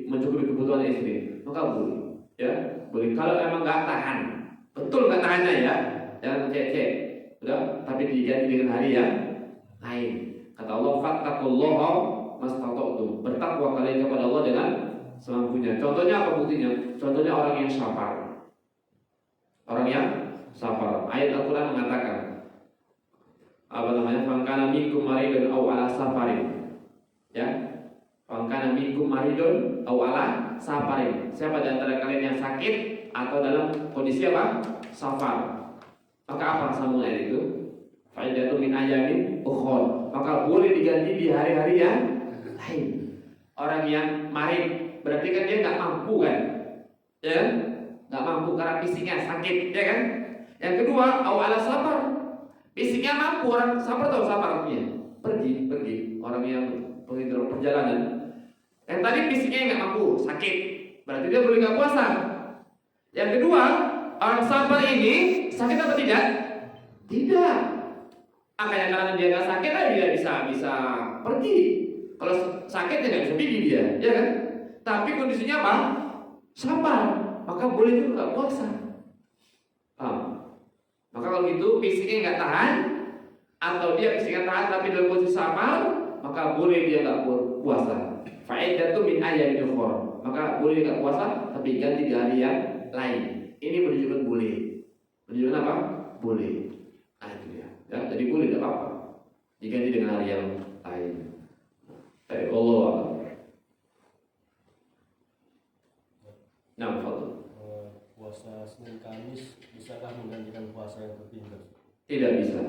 mencukupi kebutuhan istri? Maka boleh, ya boleh. Kalau emang nggak tahan, betul nggak tahannya ya, jangan cek, udah. Tapi diganti dengan hari yang lain. Kata Allah, fattaqullaha mastata'tum. Bertakwa kalian kepada Allah dengan semampunya. Contohnya apa buktinya? Contohnya orang yang sabar. Orang yang sabar. Ayat Al-Quran mengatakan, Fangkana minkum maridun aw ala safarin. Ya, fangkana minkum maridun aw ala safarin. Siapa di antara kalian yang sakit atau dalam kondisi safar. Maka apa sambung ayat itu? Fa'idatu min ayamin ukhra. Maka boleh diganti di hari-hari yang lain. Orang yang marid berarti kan dia nggak mampu kan, ya, nggak mampu karena fisiknya sakit, ya kan. Yang kedua, awala safar, fisiknya mampu. Orang safar tahu safar artinya pergi. Orang yang dalam perjalanan. Yang tadi fisiknya nggak mampu, sakit, berarti dia boleh nggak puasa. Yang kedua, orang safar ini sakit apa tidak? Tidak. Makanya karena dia nggak sakit, dia bisa pergi. Kalau sakit dia nggak bisa pergi dia, ya kan? Tapi kondisinya apa? Sabar, maka boleh juga nggak puasa. Maka kalau gitu fisiknya nggak tahan, atau dia fisiknya tahan tapi dalam posisi sabar, maka boleh dia nggak puasa. Fa'idatu min ayyamin ukhra. Maka boleh nggak puasa, tapi ganti di hari yang lain. Ini menunjukkan boleh. Menunjukkan apa? Boleh. Itu dia. Ya, jadi boleh, tidak apa-apa. Diganti dengan hari yang lain. Dari Allah. Nah, Fadl. Puasa Senin Kamis bisakah menggantikan puasa yang tertinggal? Tidak bisa.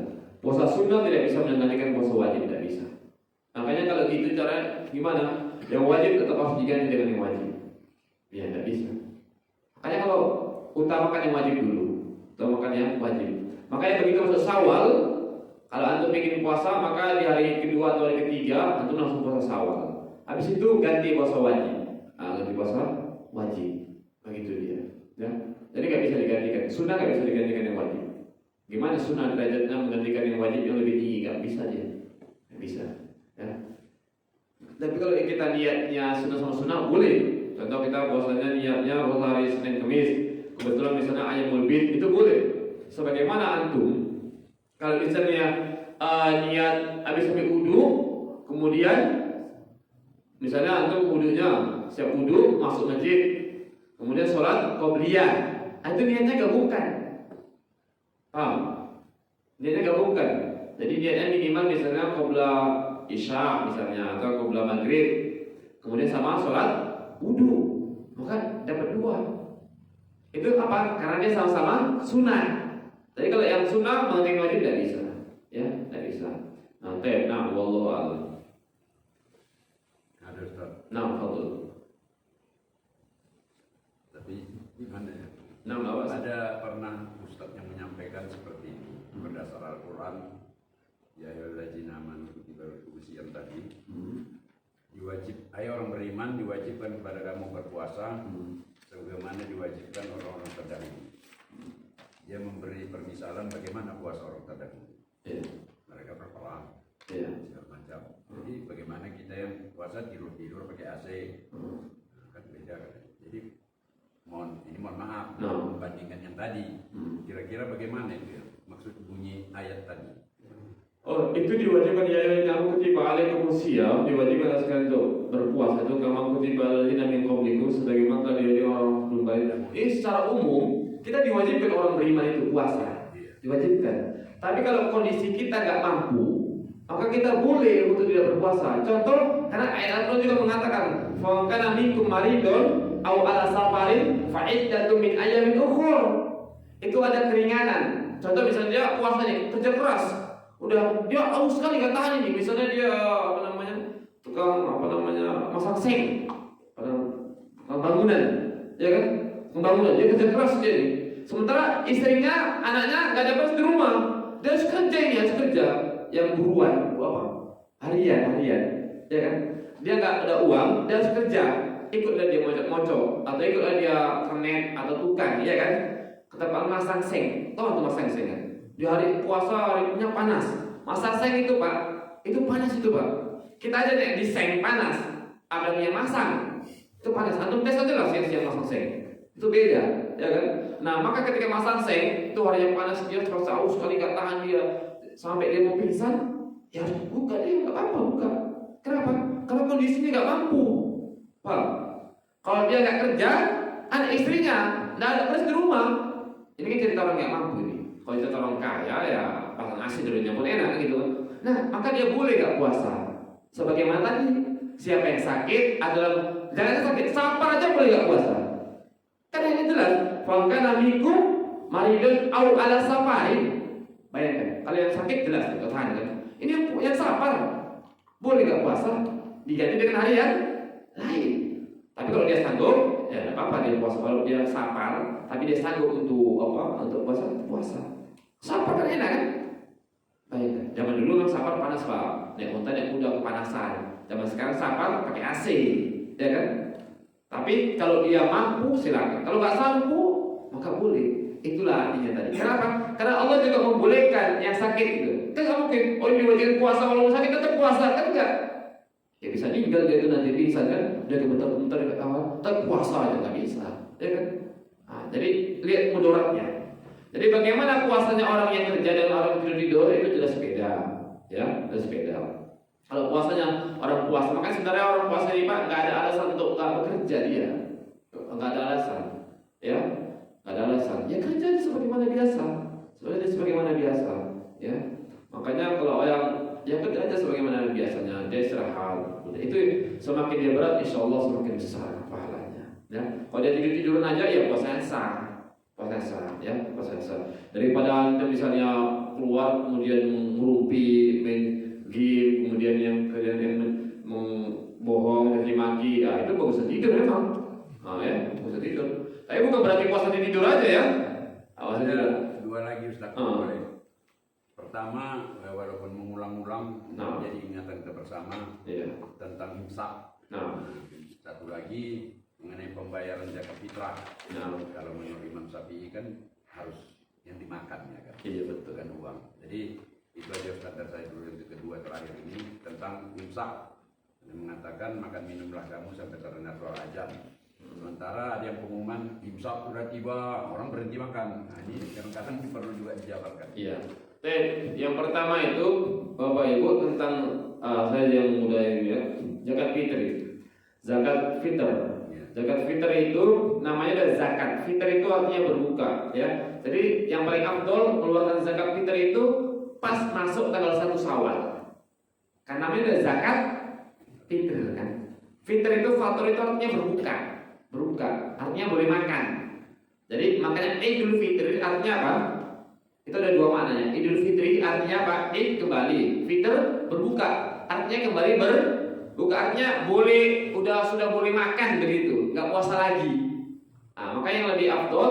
Puasa sunnah tidak bisa menggantikan puasa wajib, tidak bisa. Makanya kalau gitu cara gimana? Yang wajib tetap harus diganti dengan yang wajib. Ya, tidak bisa. Makanya kalau utamakan yang wajib dulu, utamakan yang wajib. Makanya begitu masuk Syawal, kalau antum ingin puasa, maka di hari kedua atau hari ketiga antum langsung puasa Syawal. Habis itu ganti puasa wajib. Ganti puasa wajib. Begitu dia. Ya. Jadi nggak bisa digantikan. Sunnah nggak bisa digantikan yang wajib. Gimana sunnah derajatnya menggantikan yang wajib yang lebih tinggi? Nggak bisa dia. Nggak bisa. Ya. Tapi kalau kita niatnya sunnah sama sunnah boleh. Contoh kita puasanya niatnya puasa hari Senin Kamis. Kebetulan misalnya ayamul bid itu boleh. Sebagaimana antum kalau misalnya niat habis wudu, kemudian misalnya antum wudunya siap wudu masuk masjid, kemudian sholat qobliyah, itu niatnya gabungkan, paham? Niatnya gabungkan. Jadi niatnya minimal misalnya qobla isya misalnya atau qobla maghrib, kemudian sama sholat wudu, maka dapat dua. Itu apa? Karena dia sama-sama sunnah. Jadi kalau yang sunnah menggantikan wajib tidak bisa, ya, tidak bisa. Wallahu a'lam. Ada Ustaz. Fadl. Tapi gimana ya? Awas. Ada pernah Ustaz yang menyampaikan seperti ini berdasar Al-Quran. Ya ayyuhallazina amanu kutiba berusia tadi, orang beriman diwajibkan kepada kamu berpuasa sebagaimana diwajibkan orang-orang terdahulu. Dia memberi permisalan bagaimana puasa orang terdahulu. Mereka berperang, segala macam. Jadi bagaimana kita yang puasa tidur pakai AC, kan beda kan. Jadi mohon maaf membandingkan yang tadi. Kira-kira bagaimana itu ya? Maksud bunyi ayat tadi. Oh, itu diwajibkan ya kamu kutiba alaikum siyam, diwajibkan sekali untuk berpuasa itu kamu kutiba alladziina min qablikum sebagaimana telah diwajibkan orang sebelum kalian. Ini secara umum kita diwajibkan orang beriman itu puasa. Diwajibkan. Tapi kalau kondisi kita nggak mampu, maka kita boleh untuk tidak berpuasa. Contoh, karena ayat Al-Quran juga mengatakan, "Fa kana minkum maridun aw ala safarin fa iddatun min ayyamin ukhra." Itu ada keringanan. Contoh misalnya dia puasa nih, kerja keras. Udah dia aus sekali nggak tahan ini. Misalnya dia tukang masak seng, bangunan, ya kan? Pembangunan, dia kerja keras dia nih. Sementara istrinya, anaknya nggak dapat di rumah. Dia harus kerja ini, harus kerja yang buruan, harian, ya kan? Dia nggak ada uang, dia harus kerja. Ikutlah dia mocok, atau ikutlah dia kenet atau tukang, ya kan? Ke tempat masang seng, tahu tuh masang seng kan? Di hari puasa harinya panas, masang seng itu pak, itu panas itu pak. Kita aja nih di seng panas, ada yang masang, itu panas. Antum tes aja lah siang-siang masang seng, itu beda, ya kan? Nah maka ketika masang seng, itu hari yang panas dia terasa aus sekali nggak tahan dia sampai dia mau pingsan, ya harus buka dia nggak apa-apa buka. Kenapa? Karena kondisinya nggak mampu, pak. Kalau dia nggak kerja, anak istrinya nggak ada beras di rumah. Ini kan cerita orang nggak mampu ini. Kalau cerita orang kaya ya pasang nasi dulunya pun enak gitu. Nah maka dia boleh nggak puasa. Sebagaimana tadi, siapa yang sakit adalah jangan sakit, sabar aja boleh nggak puasa. Karena ini jelas, fangkana minkum maridun au ala safarin. Bayangkan, kalau yang sakit jelas itu tahan kan. Ini yang sabar boleh nggak puasa, diganti dengan hari yang lain. Tapi kalau dia sanggup, ya apa-apa dia puasa. Kalau dia sabar, tapi dia sanggup untuk untuk puasa. Sabar kan enak kan? Bayangkan, zaman dulu kan sabar panas pak, naik unta naik kuda kepanasan. Zaman sekarang sabar pakai AC, ya kan? Tapi kalau dia mampu silakan. Kalau nggak mampu maka boleh. Itulah artinya tadi. Kenapa? Karena Allah juga membolehkan yang sakit itu. Kan nggak mungkin. Oh ini diwajibkan puasa kalau sakit tetap puasa kan enggak? Ya bisa meninggal dia itu nanti pingsan kan? Dia gemetar-gemetar dekat awal, tetap puasa aja nggak bisa, ya kan? Nah, jadi lihat mudaratnya. Jadi bagaimana puasanya orang yang kerja dan orang yang tidur itu jelas beda, ya, jelas beda. Kalau puasanya orang puasa, makanya sebenarnya orang puasa ini pak nggak ada alasan untuk nggak bekerja dia, nggak ada alasan, ya, nggak ada alasan. Ya kerja sebagaimana biasa, sebagaimana biasa, ya. Makanya kalau yang kerja aja sebagaimana biasanya, dia istirahat. Itu semakin dia berat, insya Allah semakin besar pahalanya. Ya, kalau dia tidur-tiduran aja ya puasanya sah, ya puasanya sah. Daripada anda misalnya keluar kemudian merumpi, main game, kemudian yang bohong, caci maki, ya itu bagus tidur memang. Nah ya, bagus tidur. Tapi bukan berarti puasa tidur aja ya. Awas aja. Dua lagi Ustaz, boleh. Pertama, walaupun mengulang-ulang jadi ingatan kita bersama tentang imsak. Satu lagi mengenai pembayaran zakat fitrah. Kalau menurut Imam Syafi'i kan harus yang dimakan ya kan. Iya betul kan uang. Jadi itu aja Ustaz dari saya dulu yang kedua terakhir ini tentang imsak. Yang mengatakan makan minumlah kamu sampai terdengar suara azan. Sementara ada yang pengumuman imsak sudah tiba, orang berhenti makan. Nah ini kadang-kadang perlu juga dijabarkan. Iya. Yang pertama itu Bapak Ibu tentang saya yang muda ini ya, zakat fitri. Zakat fitr. Zakat fitr itu namanya adalah zakat. Fitr itu artinya berbuka ya. Jadi yang paling afdol mengeluarkan zakat fitr itu pas masuk tanggal 1 Syawal. Kan namanya adalah zakat fitr kan. Fitr itu faktor itu artinya berbuka. Berbuka artinya boleh makan. Jadi makanya Idul Fitri artinya apa? Itu ada dua maknanya. Idul Fitri artinya apa? Id kembali, fitr berbuka, artinya kembali berbuka, artinya boleh, sudah boleh makan begitu, nggak puasa lagi. Nah, makanya yang lebih afdol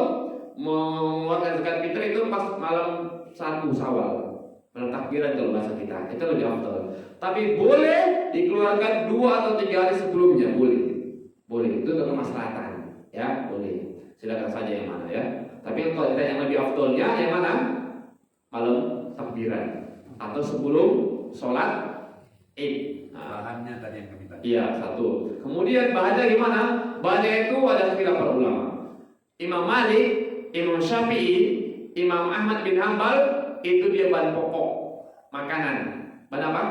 mengeluarkan zakat fitr itu pas malam 1 Syawal. takbiran kalau bahasa kita, itu lebih afdal. Tapi boleh dikeluarkan 2 atau 3 hari sebelumnya, boleh, itu untuk kemaslahatan, ya boleh. Silakan saja yang mana ya. Tapi kalau kita yang lebih afdalnya yang mana? Malam takbiran atau sebelum sholat Id. Bahannya tadi yang kami tanya. Iya, satu. Kemudian bahannya gimana? Bahannya itu ada khilaf para ulama. Imam Malik, Imam Syafi'i, Imam Ahmad bin Hambal itu dia bahan pokok makanan. Bahan apa?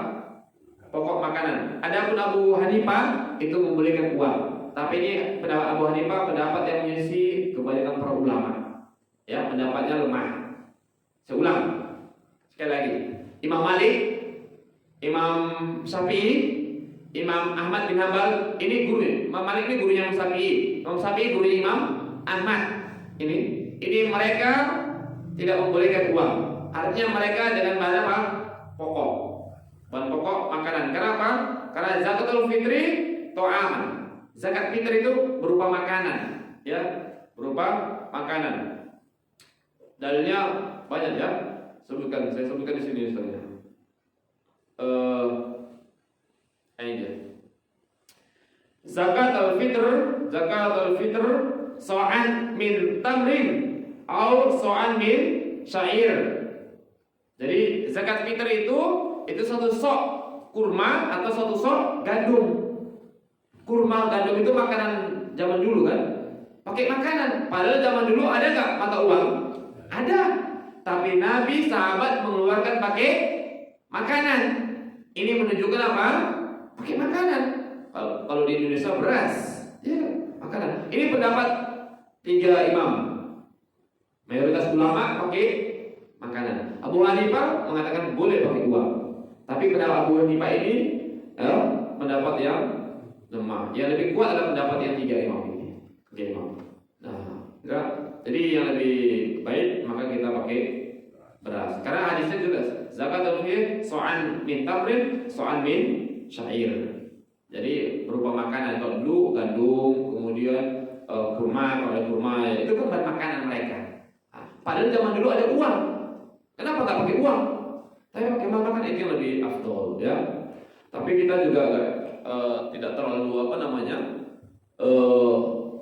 Pokok makanan. Adapun Abu Hanifah itu membolehkan uang. Tapi ini pendapat Abu Hanifah pendapat yang menyisi kebanyakan para ulama. Ya, pendapatnya lemah. Saya ulang sekali lagi. Imam Malik, Imam Syafi'i, Imam Ahmad bin Hambal ini guru. Imam Malik ini gurunya Imam Syafi'i. Imam Syafi'i gurunya Imam Ahmad. Ini mereka tidak membolehkan uang. Artinya mereka dengan bahan apa? Pokok. Bahan pokok makanan. Kenapa? Karena zakatul fitri to'aman. Zakat fitri itu berupa makanan, ya, berupa makanan. Dalilnya banyak ya. Saya sebutkan di sini misalnya. Ini dia. Zakat al-fitr so'an min tamrin atau so'an min syair. Jadi zakat fitr itu satu sok kurma atau satu sok gandum. Kurma gandum itu makanan zaman dulu kan, pakai makanan. Padahal zaman dulu ada nggak mata uang? Ada. Tapi Nabi sahabat mengeluarkan pakai makanan. Ini menunjukkan apa? Pakai makanan. Kalau di Indonesia beras, ya makanan. Ini pendapat 3 imam. Mayoritas ulama pakai makanan. Abu Hanifah mengatakan boleh pakai uang. Tapi pendapat Abu Hanifah ini pendapat yang lemah. Yang lebih kuat adalah pendapat yang 3 imam ini. 3 imam. Nah, enggak. Jadi yang lebih baik maka kita pakai beras. Karena hadisnya jelas. Zakatul fitr so'an min tamrin, so'an min syair. Jadi berupa makanan. Kalau dulu gandum, kemudian kurma, kalau ada kurma itu kan bahan makanan mereka. Padahal zaman dulu ada uang. Kenapa nggak pakai uang? Tapi pakai makanan itu yang lebih afdol, ya. Tapi kita juga tidak terlalu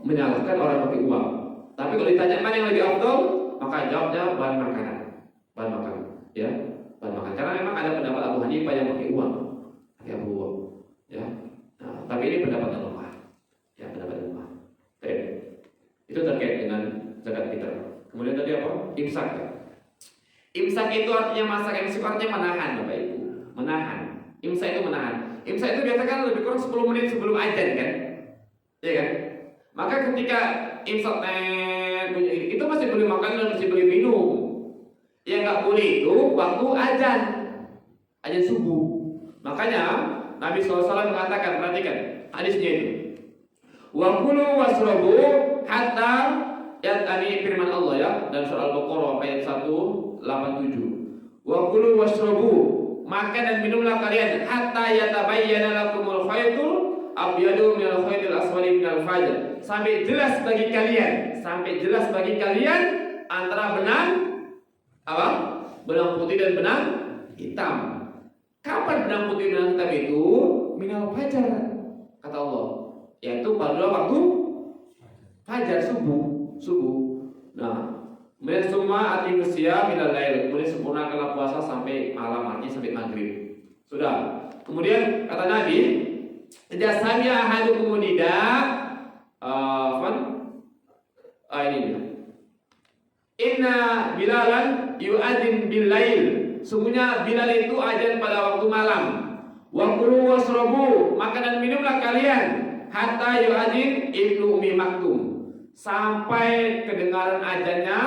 menyalahkan orang pakai uang. Tapi kalau ditanya mana yang lebih afdol, maka jawabnya bahan makanan, ya, bahan makanan. Karena memang ada pendapat Abu Hanifah yang pakai uang, ya. Nah, tapi ini pendapat yang lemah, ya, pendapat yang lemah. Oke. Itu terkait dengan zakat fitr. Kemudian tadi apa? Imsak. Ya? Imsak itu artinya masak, imsak artinya menahan, Bapak Ibu, menahan. Imsak itu menahan. Imsak itu biasanya kan lebih kurang 10 menit sebelum azan kan? Iya kan? Maka ketika imsak itu masih boleh makan dan masih boleh minum. Yang nggak boleh itu waktu azan subuh. Makanya Nabi SAW mengatakan, perhatikan hadisnya itu. Wa kulu wasrabu hatta tadi firman Allah ya dan surah Al-Baqarah ayat 187. Wa kulu wasrabu, makan dan minumlah kalian hatta yatabayyana lakumul khaytul abyadu minal khaytil aswadi minal fajr. Sampai jelas bagi kalian antara benang putih dan benang hitam. Kapan benang putih dan benang hitam itu? Minal fajar, kata Allah, yaitu pada waktu fajar subuh. Nah, kemudian semua atimus siyam minal lail, kemudian sempurnakanlah puasa sampai malam, artinya sampai maghrib. Sudah. Kemudian kata Nabi, "Idza sami'a ahadukum nida" ini dia. "Inna Bilalan yu'adzin bil lail." Sungguhnya Bilal itu azan pada waktu malam. Wa kulu wasrabu, makan dan minumlah kalian hatta yu'adzin Ibnu Ummi Maktum, sampai kedengaran azannya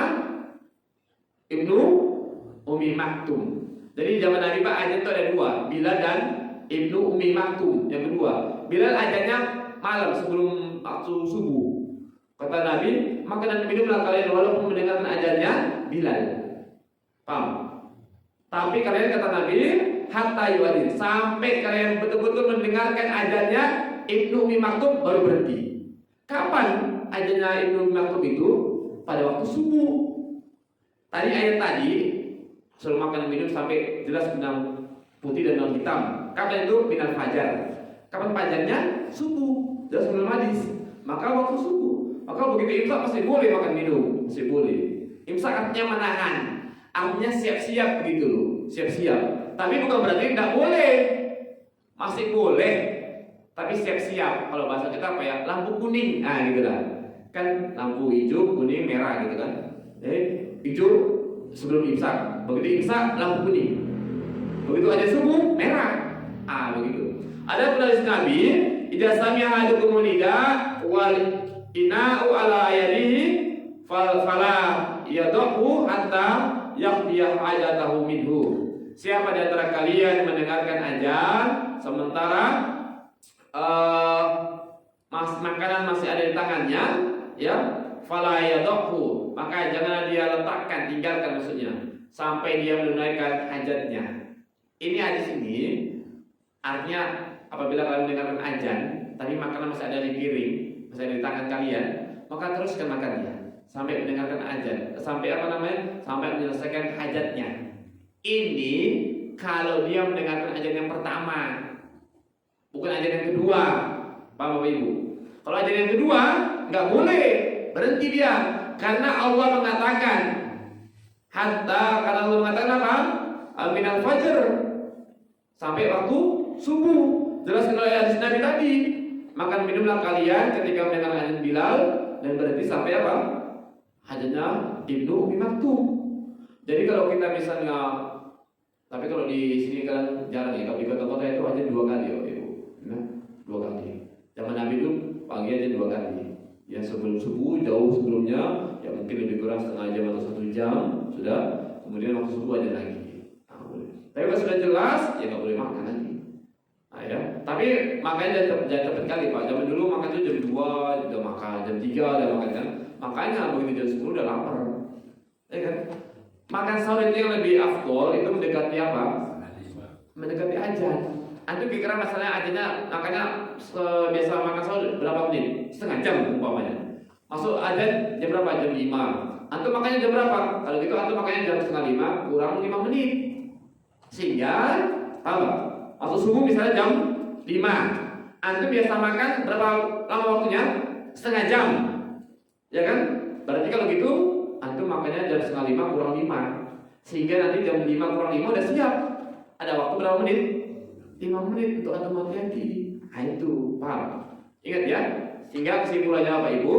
Ibnu Ummi Maktum. Jadi zaman Nabi Pak azan itu ada 2, Bilal dan Ibnu Ummi Maktum. Yang kedua, Bilal azannya malam sebelum waktu subuh. Kata Nabi, makan dan minumlah kalian walaupun mendengarkan azannya Bilal. Paham? Tapi kalian, kata Nabi, hatta yu'adzin, sampai kalian betul-betul mendengarkan azannya Ibnu Ummi Maktum baru berhenti. Kapan azannya Ibnu Ummi Maktum itu? Pada waktu subuh. Tadi ayat tadi Sebelum makan dan minum sampai jelas benang putih dan benang hitam. Kapan itu? Minal fajar. Kapan fajarnya? Subuh. Jelas sebelum hadis. Maka waktu subuh. Maka begitu imsak masih boleh makan minum, masih boleh. Imsak artinya menahan, artinya siap-siap begitu loh, siap-siap. Tapi bukan berarti tidak boleh, masih boleh. Tapi siap-siap. Kalau bahasa kita apa ya? Lampu kuning, gitu lah. Kan lampu hijau, kuning, merah gitu kan. Hijau sebelum imsak, begitu imsak lampu kuning. Begitu aja subuh merah, begitu. Ada hadis Nabi, idza sami'a ahadukum nida wal ina'u ala yadihi fala yadahu hatta yaqdiya hajatahu minhu. Siapa di antara kalian mendengarkan azan sementara makanan masih ada di tangannya, ya, fala yadahu, maka jangan dia letakkan, tinggalkan maksudnya sampai dia menunaikan hajatnya. Ini hadis ini artinya apabila kalian mendengarkan azan tapi makanan masih ada di piring, masih ada di tangan kalian, maka teruskan makannya sampai mendengarkan azan, sampai sampai menyelesaikan hajatnya. Ini kalau dia mendengarkan azan yang pertama, bukan azan yang kedua, Bapak Ibu. Kalau azan yang kedua nggak boleh, berhenti dia, karena Allah mengatakan karena Allah mengatakan apa? Minal fajar, sampai waktu subuh. Jelaskan oleh hadis Nabi tadi, makan minumlah kalian ketika mendengarkan azan Bilal dan berhenti sampai apa? Hajatnya Ibnu Ummi Maktum. Jadi kalau kita misalnya, tapi kalau di sini kan jarang ya, kalau di kota-kota itu azan 2 kali ya Ibu, nah, 2 kali. Zaman Nabi itu pagi aja 2 kali. Ya sebelum subuh, jauh sebelumnya, ya mungkin lebih kurang setengah jam atau 1 jam sudah. Kemudian waktu subuh aja lagi. Tapi kalau sudah jelas, ya nggak boleh makan lagi. Ya. Tapi makanya jangan cepet kali Pak. Zaman dulu makan itu jam 2 udah makan, jam 3 udah makan kan. Makanya begitu jam 10 udah lapar. Ya kan? Makan sahur itu yang lebih afdol itu mendekati apa? Mendekati azan. Antum kira masalahnya azannya, makanya biasa makan sahur berapa menit? Setengah jam umpamanya. Masuk azan jam berapa? Jam 5. Antum makannya jam berapa? Kalau gitu antum makannya jam setengah 5 kurang 5 menit. Sehingga apa? Atau subuh misalnya jam 5. Antum biasa makan berapa lama waktunya? Setengah jam. Ya kan? Berarti kalau gitu antum makannya jam setengah 5 kurang 5. Sehingga nanti jam 5 kurang 5 udah siap. Ada waktu berapa menit? 5 menit untuk antum hati-hati. Nah itu, paham? Ingat ya. Sehingga kesimpulannya apa Ibu?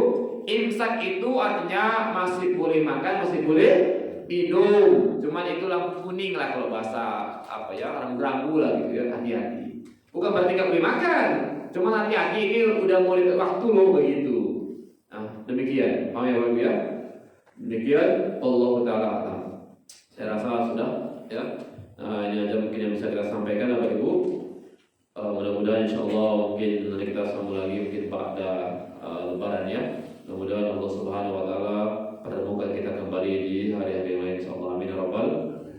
Imsak itu artinya masih boleh makan, masih boleh minum. Cuman itu lampu kuning lah kalau bahasa apa ya, rambu-rambu lah gitu ya, hati-hati. Bukan berarti nggak boleh makan, cuman hati-hati ini udah mulai waktu loh begitu. Nah demikian, paham ya Bapak ya? Demikian Allah Taala. Saya rasa sudah ya. Ini aja mungkin yang bisa kita sampaikan Bapak Ibu. Mudah-mudahan insyaallah mungkin nanti kita sambung lagi mungkin pada lebaran ya. Mudah-mudahan Allah Subhanahu Wa Taala pertemukan kita kembali di hari-hari yang lain insyaallah. Amin ya rabbal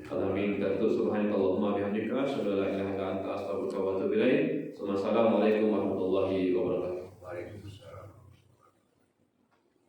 alamin. Kita tutup subhanakallahumma bihamdika asyhadu an la ilaha illa anta astaghfiruka wa atubu ilaik. Assalamualaikum